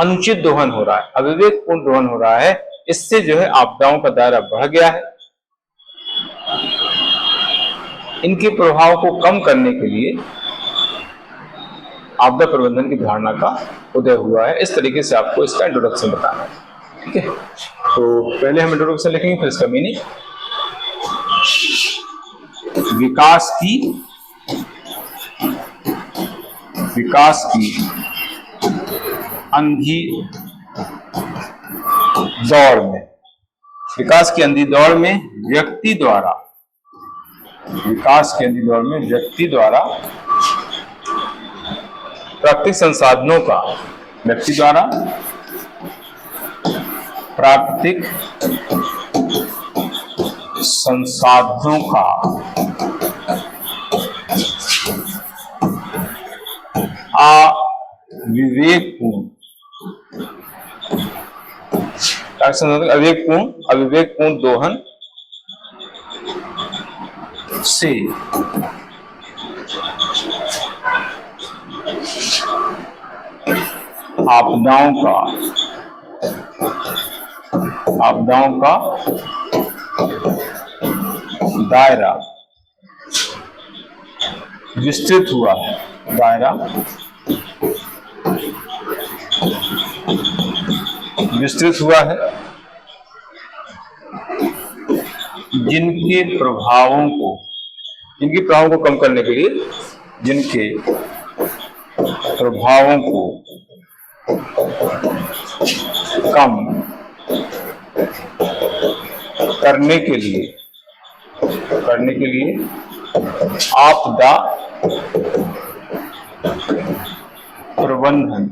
[SPEAKER 1] अनुचित दोहन हो रहा है, अविवेकपूर्ण दोहन हो रहा है। इससे जो है आपदाओं का दायरा बढ़ गया है। इनके प्रभाव को कम करने के लिए आपदा प्रबंधन की धारणा का उदय हुआ है। इस तरीके से आपको इसका इंट्रोडक्शन बताना है, ठीक है। तो पहले हम इंट्रोडक्शन लिखेंगे, फिर इसका मीनिंग। विकास की अंधी दौड़ में, विकास की अंधी दौड़ में व्यक्ति द्वारा, विकास की अंधी दौड़ में व्यक्ति द्वारा प्राकृतिक संसाधनों का, व्यक्ति द्वारा प्राकृतिक संसाधनों का अविवेकपूर्ण दोहन से आपदाओं का दायरा विस्तृत हुआ है, दायरा विस्तृत हुआ है, जिनके प्रभावों को कम करने के लिए, जिनके प्रभावों को कम करने के लिए आपदा प्रबंधन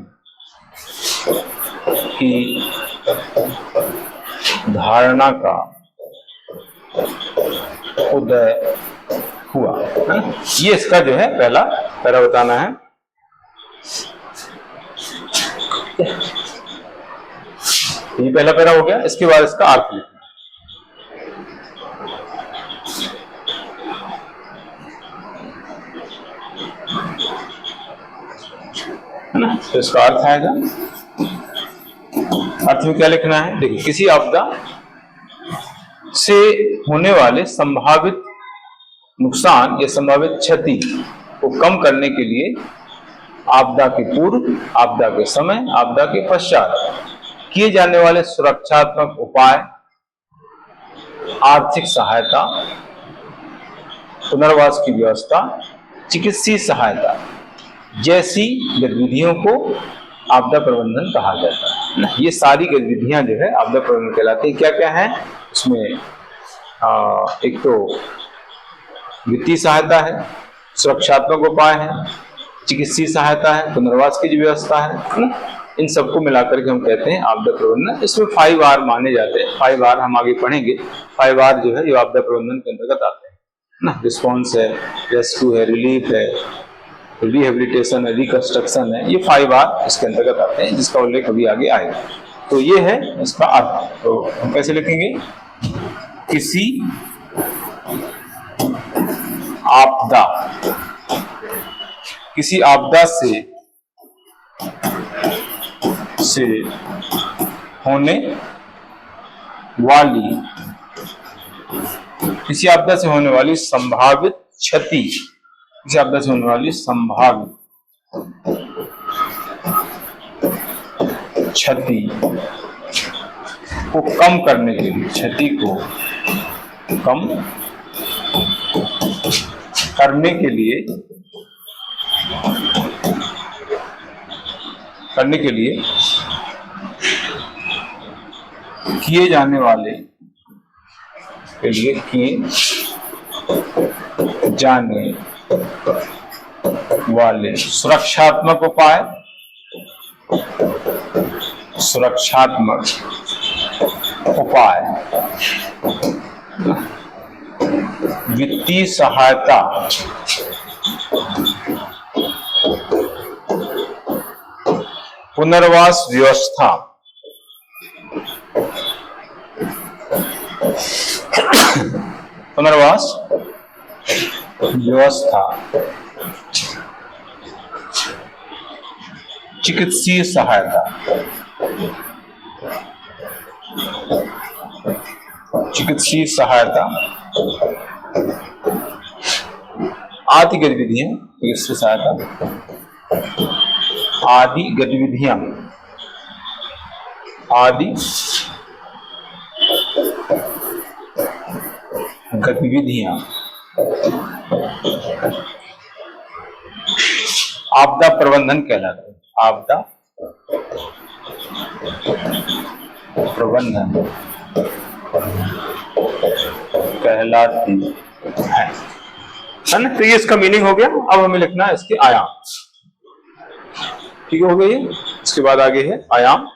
[SPEAKER 1] की धारणा का उदय हुआ, है ना। ये इसका जो है पहला पैरा बताना है। ये पहला पैरा हो गया। इसके बाद इसका अर्थ लिखना है ना। तो इसका अर्थ आएगा। अर्थ में क्या लिखना है, देखिए, किसी आपदा से होने वाले संभावित नुकसान या संभावित क्षति को कम करने के लिए आपदा के पूर्व, आपदा के समय, आपदा के पश्चात किए जाने वाले सुरक्षात्मक उपाय, आर्थिक सहायता, पुनर्वास की व्यवस्था, चिकित्सीय सहायता जैसी गतिविधियों को आपदा प्रबंधन कहा जाता है ना। ये सारी गतिविधियां जो है आपदा प्रबंधन कहलाती है। क्या क्या है इसमें? एक तो वित्तीय सहायता है, सुरक्षात्मक उपाय है, चिकित्सीय सहायता है, पुनर्वास की जो व्यवस्था है ना। इन सबको मिलाकर के हम कहते हैं आपदा प्रबंधन। इसमें 5 R माने जाते हैं। 5 R हम आगे पढ़ेंगे। 5 R जो है ये आपदा प्रबंधन के अंतर्गत आते हैं ना। रिस्पॉन्स है, रेस्क्यू है, रिलीफ है, रिहेबिलिटेशन है, रिकंस्ट्रक्शन है। ये 5 R इसके अंतर्गत आते हैं, जिसका उल्लेख अभी आगे आएगा। तो ये है इसका अर्थ। तो हम कैसे लिखेंगे? किसी आपदा, किसी आपदा से होने वाली, किसी आपदा से होने वाली संभावित क्षति, किसी आपदा से होने वाली संभावित क्षति को कम करने के लिए, क्षति को कम करने के लिए किए जाने वाले, सुरक्षात्मक उपाय, वित्तीय सहायता, पुनर्वास व्यवस्था, चिकित्सीय सहायता, आदि गतिविधियां, चिकित्सीय सहायता आदि गतिविधियां, आपदा प्रबंधन कहलाते हैं। आपदा प्रबंधन कहलाती है ना। तो ये इसका मीनिंग हो गया। अब हमें लिखना है इसके आयाम। ठीक हो गया ये। इसके बाद आगे है आयाम।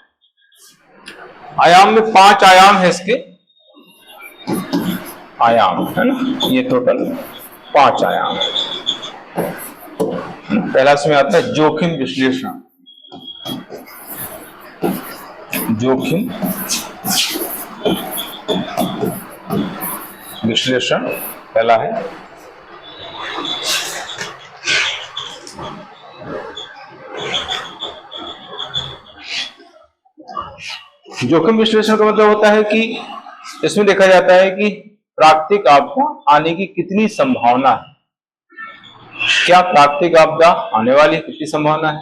[SPEAKER 1] आयाम में 5 आयाम है इसके, आयाम है ना। ये टोटल 5 आयाम है। पहला इसमें आता है जोखिम विश्लेषण। जोखिम विश्लेषण पहला है। जोखिम विश्लेषण का मतलब होता है कि इसमें देखा जाता है कि प्राकृतिक आपदा आने की कितनी संभावना है। क्या प्राकृतिक आपदा आने वाली कितनी संभावना है,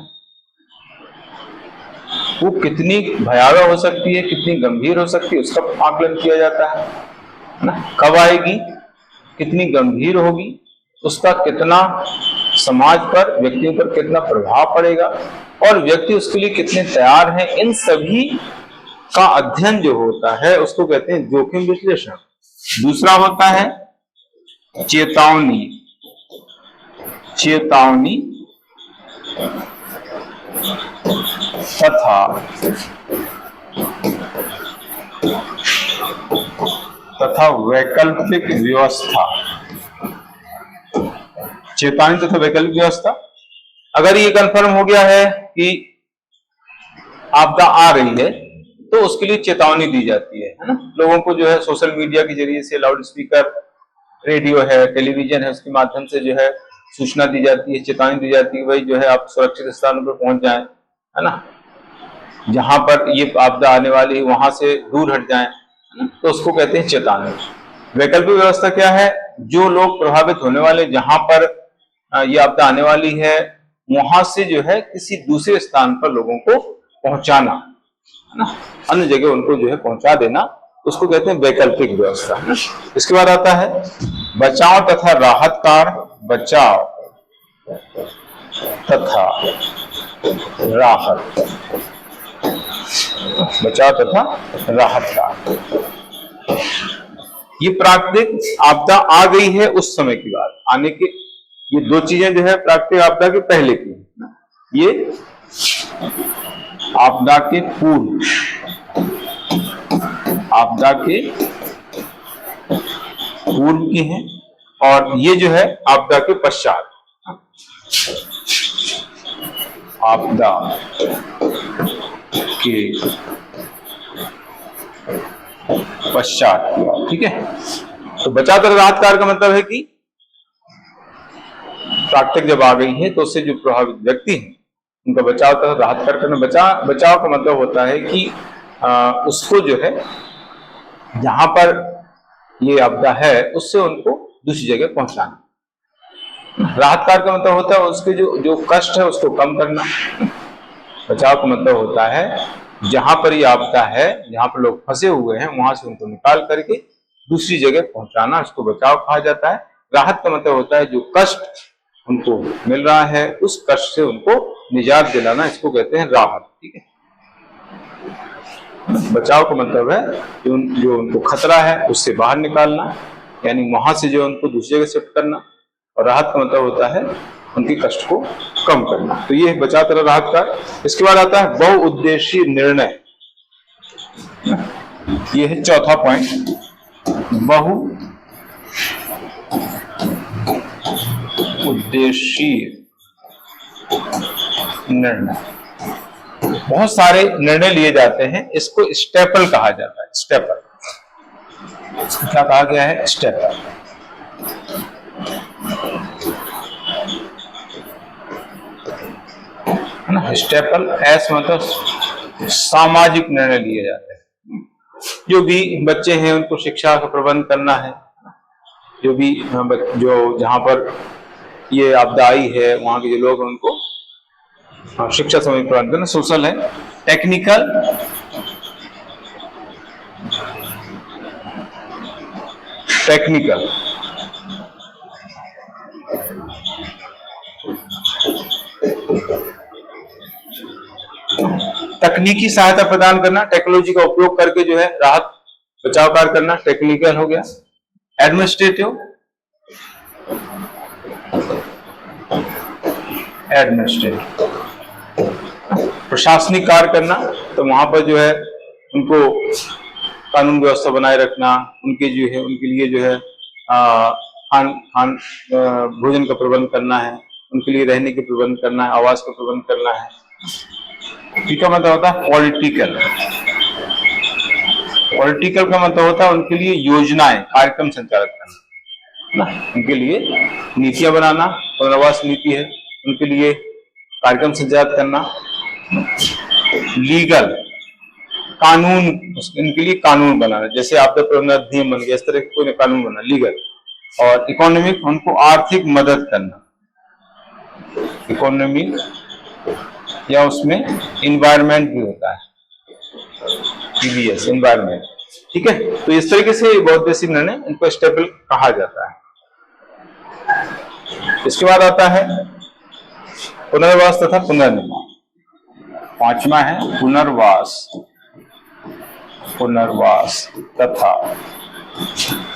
[SPEAKER 1] वो कितनी भयावह हो सकती है, कितनी गंभीर हो सकती है, उसका आकलन किया जाता है ना। कब आएगी, कितनी गंभीर होगी, उसका कितना समाज पर, व्यक्तियों पर कितना प्रभाव पड़ेगा और व्यक्ति उसके लिए कितने तैयार हैं, इन सभी का अध्ययन जो होता है उसको कहते हैं जोखिम विश्लेषण। दूसरा होता है चेतावनी तथा वैकल्पिक व्यवस्था। चेतावनी तथा वैकल्पिक व्यवस्था। अगर ये कंफर्म हो गया है कि आपदा आ रही है तो उसके लिए चेतावनी दी जाती है ना। लोगों को जो है सोशल मीडिया के जरिए से, लाउड स्पीकर, रेडियो है, टेलीविजन है, उसके माध्यम से जो है सूचना दी जाती है, चेतावनी दी जाती है, भाई जो है आप सुरक्षित स्थानों पर पहुंच जाएं, है ना। जहां पर ये आपदा आने वाली है वहां से दूर हट जाएं, तो उसको कहते हैं चेतावनी। वैकल्पिक व्यवस्था क्या है? जो लोग प्रभावित होने वाले, जहां पर ये आपदा आने वाली है वहां से जो है किसी दूसरे स्थान पर लोगों को पहुंचाना, है ना, अन्य जगह उनको जो है पहुंचा देना, उसको कहते हैं वैकल्पिक व्यवस्था। इसके बाद आता है बचाव तथा राहत कार्य। बचाव तथा राहत, बचाव तथा राहत कार्य। ये प्राकृतिक आपदा आ गई है उस समय की बात, आने के, ये दो चीजें जो है प्राकृतिक आपदा के पहले की, ये आपदा के पूर्व, आपदा के पूर्व की हैं, और ये जो है आपदा के पश्चात, आपदा के पश्चात की बात, ठीक है। तो बचाव तथा राहत कार्य का मतलब है कि प्राकृतिक जब आ गई है तो उससे जो प्रभावित व्यक्ति हैं उनका बचाव तथा राहत कार्य करना। बचाव का मतलब होता है कि उसको जो है जहां पर ये आपदा है उससे उनको दूसरी जगह पहुंचाना। राहत कार्य का मतलब होता है उसके जो कष्ट है उसको कम करना। बचाव का मतलब होता है जहां पर ये आपदा है, जहां पर लोग फंसे हुए हैं वहां से उनको निकाल करके दूसरी जगह पहुंचाना, इसको बचाव कहा जाता है। राहत का मतलब होता है जो कष्ट उनको मिल रहा है उस कष्ट से उनको निजात दिलाना, इसको कहते हैं राहत, ठीक है। बचाव का मतलब है जो उनको खतरा है उससे बाहर निकालना, यानी वहां से जो उनको दूसरी जगह शिफ्ट करना, और राहत का मतलब होता है उनके कष्ट को कम करना। तो ये बचाव तथा राहत का। इसके बाद आता है बहुउद्देशीय निर्णय, ये है चौथा पॉइंट, बहुउद्देशीय निर्णय। बहुत सारे निर्णय लिए जाते हैं, इसको स्टेपल कहा जाता है। स्टेपल, इसको क्या कहा गया है? स्टेपल। है ना, स्टेपल एस मतलब सामाजिक निर्णय लिए जाते हैं। जो भी बच्चे हैं उनको शिक्षा का प्रबंध करना है, जो भी जो जहां पर ये आपदा आई है वहां के जो लोग हैं उनको शिक्षा संबंधी प्रबंध करना। सोशल है, टेक्निकल, तकनीकी सहायता प्रदान करना, टेक्नोलॉजी का उपयोग करके जो है राहत बचाव कार्य करना, टेक्निकल हो गया। एडमिनिस्ट्रेटिव, प्रशासनिक कार्य करना, तो वहां पर जो है उनको कानून व्यवस्था बनाए रखना, उनके जो है उनके लिए जो है खान भोजन का प्रबंध करना है, उनके लिए रहने के प्रबंध करना है, आवास का प्रबंध करना है। ठीक है, मतलब होता है पॉलिटिकल। पॉलिटिकल का मतलब होता है उनके लिए योजनाएं, कार्यक्रम संचालित करना ना, उनके लिए नीतियां बनाना, पुनर्वास नीति है, उनके लिए कार्यक्रम संचालित करना। लीगल, कानून, इनके लिए कानून बनाना, जैसे आपदा प्रबंधन अधिनियम बन गया, इस तरह के कोई कानून बना, लीगल। और इकोनॉमिक, उनको आर्थिक मदद करना, इकोनॉमिक, या उसमें इन्वायरमेंट भी होता है, इन्वायरमेंट। ठीक है, तो इस तरीके से बहुउद्देशीय निर्णय, इनको स्टेपल कहा जाता है। इसके बाद आता है पुनर्वास तथा पुनर्निर्माण। पांचवा है पुनर्वास तथा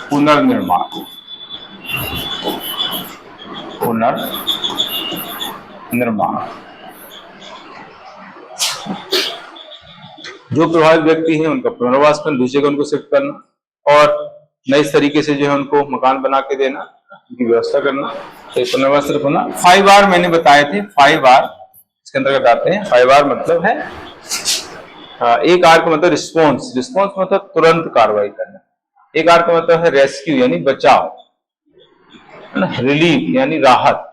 [SPEAKER 1] पुनर्निर्माण। जो प्रभावित व्यक्ति हैं उनका पुनर्वास करना, दूसरे को उनको शिफ्ट करना, और नए तरीके से जो है उनको मकान बना के देना, उनकी व्यवस्था करना। तो पुनर्वास पुनः 5R मैंने बताए थे, 5R इसके अंतर्गत आते हैं। 5R मतलब है एक R का मतलब रिस्पॉन्स, रिस्पॉन्स मतलब तुरंत कार्रवाई करना। एक R का मतलब है रेस्क्यू यानी बचाव, रिलीफ यानी राहत।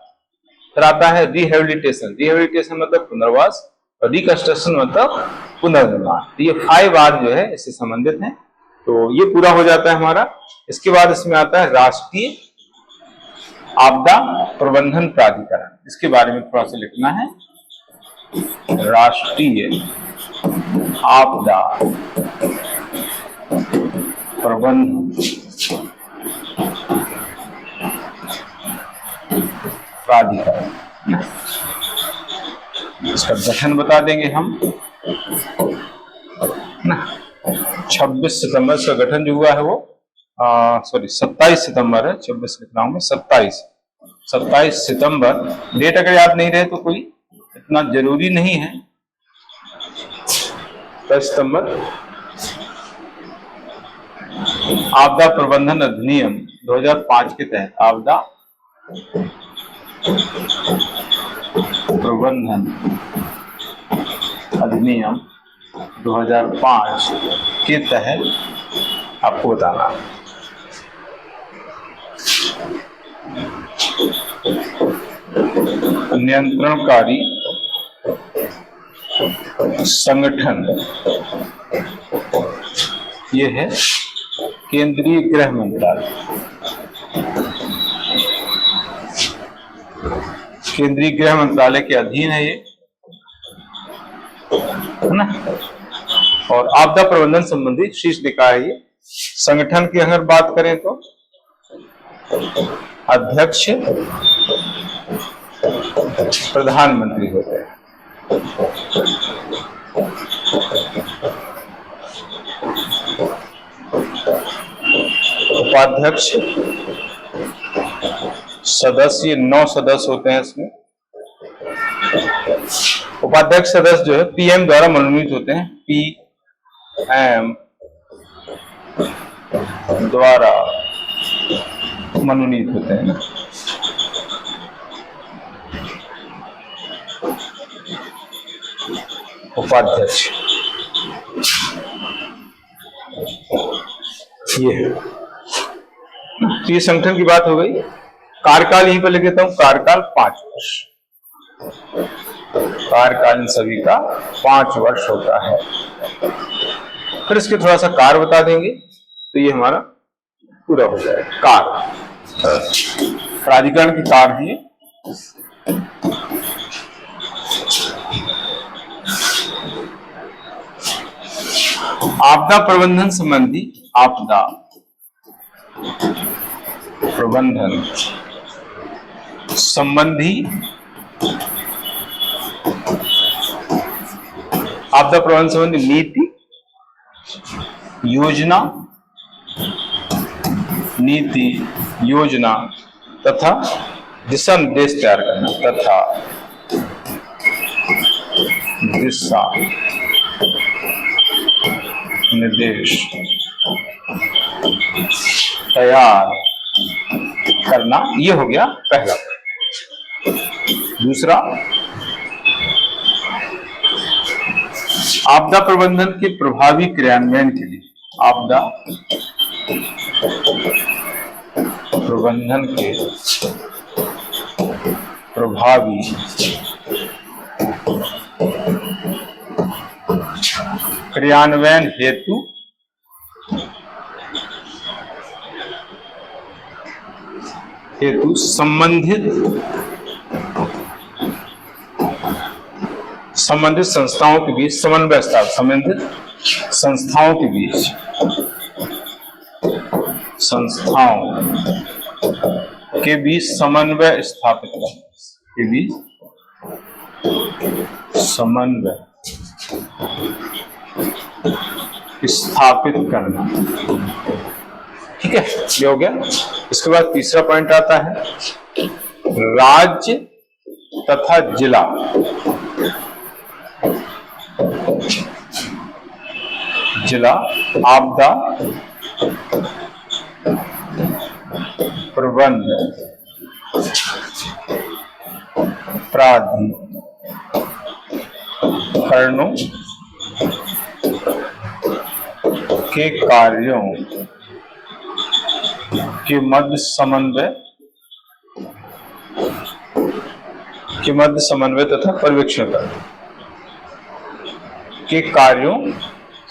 [SPEAKER 1] फिर आता है रिहेबिलिटेशन, रिहेबिलिटेशन मतलब पुनर्वास, और रिकंस्ट्रक्शन मतलब पुनर्निर्माण। तो ये 5R जो है इससे संबंधित है। तो ये पूरा हो जाता है हमारा। इसके बाद इसमें आता है राष्ट्रीय आपदा प्रबंधन प्राधिकरण, इसके बारे में थोड़ा सा लिखना है। राष्ट्रीय आपदा प्रबंधन प्राधिकरण, इसका गठन बता देंगे हम ना। 26 सितंबर का गठन जो हुआ है वो 27 सितंबर है, 26 लिख रहा हूं मैं, 27 सितंबर। डेट अगर याद नहीं रहे तो कोई इतना जरूरी नहीं है। 27 सितंबर आपदा प्रबंधन अधिनियम 2005 के तहत आपदा प्रबंधन अधिनियम 2005 के तहत आपको बताना। नियंत्रणकारी संगठन ये है केंद्रीय गृह मंत्रालय। केंद्रीय गृह मंत्रालय के अधीन है ये, है ना। और आपदा प्रबंधन संबंधी शीर्ष लिखा है ये। संगठन की अगर बात करें तो अध्यक्ष प्रधानमंत्री होते हैं। उपाध्यक्ष सदस्य 9 सदस्य होते हैं इसमें। उपाध्यक्ष सदस्य जो है पीएम द्वारा मनोनीत होते हैं, पीएम द्वारा मनोनीत होते हैं ना। उपाध्यक्ष ये संगठन की बात हो गई। कार्यकाल यहीं पर लिख देता हूं, कार्यकाल 5 वर्ष। कार्यकाल इन सभी का 5 वर्ष होता है। फिर इसके थोड़ा सा कार्य बता देंगे तो ये हमारा पूरा हो जाएगा। कार्य प्राधिकरण की कार्य है। आपदा प्रबंधन संबंधी आपदा प्रबंधन संबंधी आपदा प्रबंधन संबंधी नीति योजना तथा दिशा निर्देश तैयार करना तथा दिशा निर्देश तैयार करना, ये हो गया पहला। दूसरा, आपदा प्रबंधन के प्रभावी क्रियान्वयन के लिए आपदा प्रबंधन के प्रभावी क्रियान्वयन हेतु संबंधित संस्थाओं के बीच समन्वय स्थापित, संबंधित संस्थाओं के बीच समन्वय स्थापित करना, ठीक है, ये हो गया। इसके बाद तीसरा पॉइंट आता है राज्य तथा जिला आपदा प्रबंधन प्राधिकरणों के कार्यों के मध्य समन्वय तथा पर्यवेक्षण करना। के कार्यों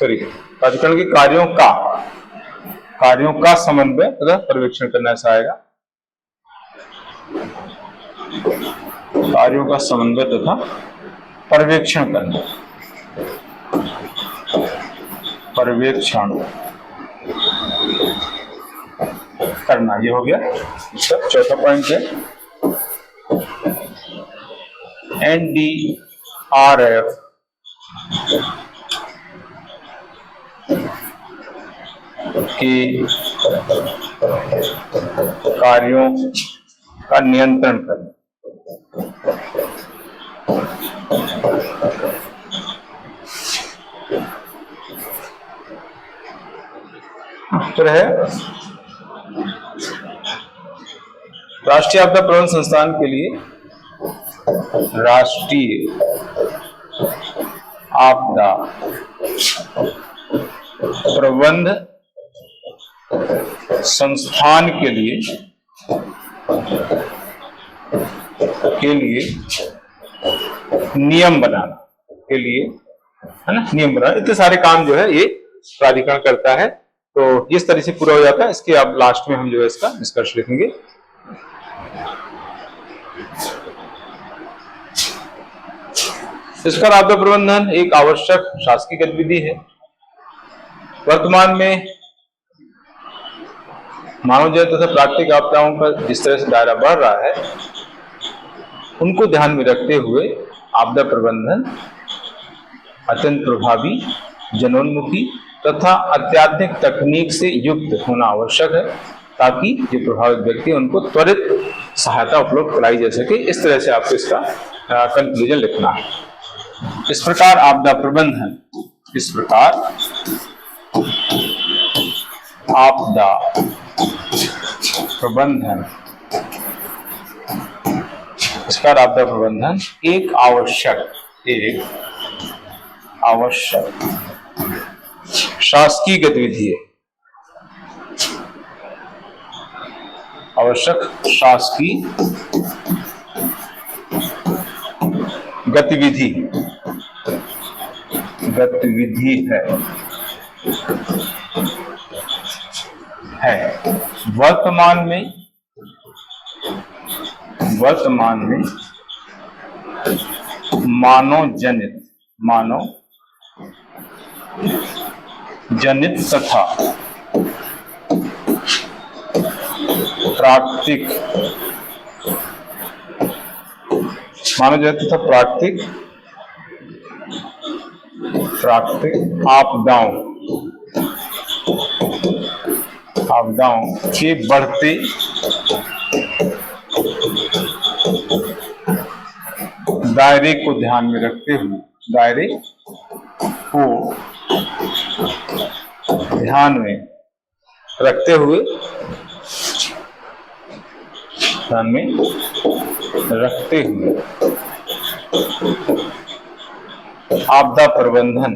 [SPEAKER 1] प्राधिकरण के कार्यों का समन्वय तथा पर्यवेक्षण करना, ऐसा आएगा। कार्यों का समन्वय तथा पर्यवेक्षण करना, ये हो गया इसका चौथा पॉइंट है। NDRF के कार्यों का नियंत्रण करना। उत्तर है राष्ट्रीय आपदा प्रबंधन संस्थान के लिए राष्ट्रीय आपदा प्रबंध संस्थान के लिए नियम बनाना, है ना, नियम बनाना। इतने सारे काम जो है ये प्राधिकरण करता है। तो इस तरह से पूरा हो जाता है। इसके अब लास्ट में हम जो है इसका निष्कर्ष लिखेंगे। इसका आपदा प्रबंधन एक आवश्यक शासकीय गतिविधि है। वर्तमान में मानव जनित तथा प्राकृतिक आपदाओं का जिस तरह से दायरा बढ़ रहा है, उनको ध्यान में रखते हुए आपदा प्रबंधन अत्यंत प्रभावी, जनोन्मुखी तथा अत्याधुनिक तकनीक से युक्त होना आवश्यक है, ताकि जो प्रभावित व्यक्ति उनको त्वरित सहायता उपलब्ध कराई जा सके। इस तरह से आपको इसका कंक्लूजन लिखना है। इस प्रकार आपदा प्रबंधन, एक आवश्यक शासकीय गतिविधि है। गतिविधि है। वर्तमान में मानव जनित तथा प्राकृतिक आपदाओं के बढ़ते दायरे को ध्यान में रखते हुए आपदा प्रबंधन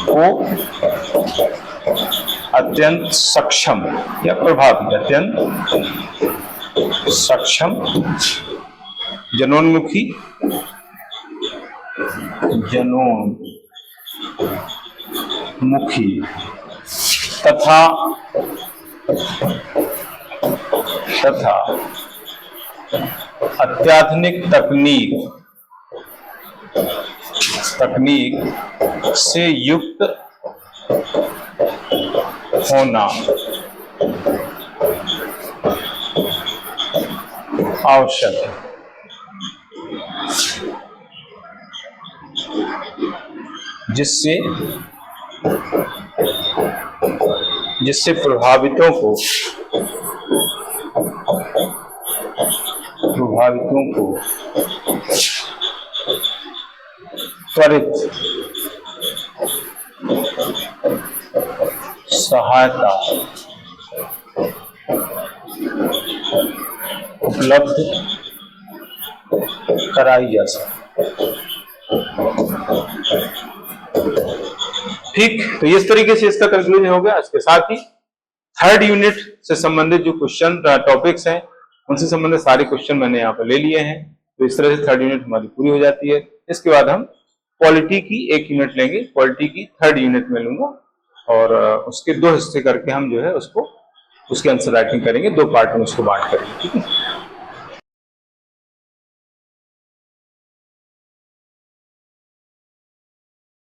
[SPEAKER 1] को अत्यंत सक्षम या प्रभावी, जनोन्मुखी तथा अत्याधुनिक तकनीक से युक्त होना आवश्यक है, जिससे प्रभावितों को त्वरित सहायता उपलब्ध कराई जा सके। ठीक, तो इस तरीके से इसका कंक्लूजन हो गया। इसके साथ ही थर्ड यूनिट से संबंधित जो क्वेश्चन टॉपिक्स हैं उनसे संबंधित सारे क्वेश्चन मैंने यहाँ पर ले लिए हैं। तो इस तरह से थर्ड यूनिट हमारी पूरी हो जाती है। इसके बाद हम पॉलिटी की एक यूनिट लेंगे, पॉलिटी की थर्ड यूनिट में लूंगा और उसके दो हिस्से करके हम जो है उसको उसकी आंसर राइटिंग करेंगे, दो पार्ट में उसको बांट करेंगे। ठीक है।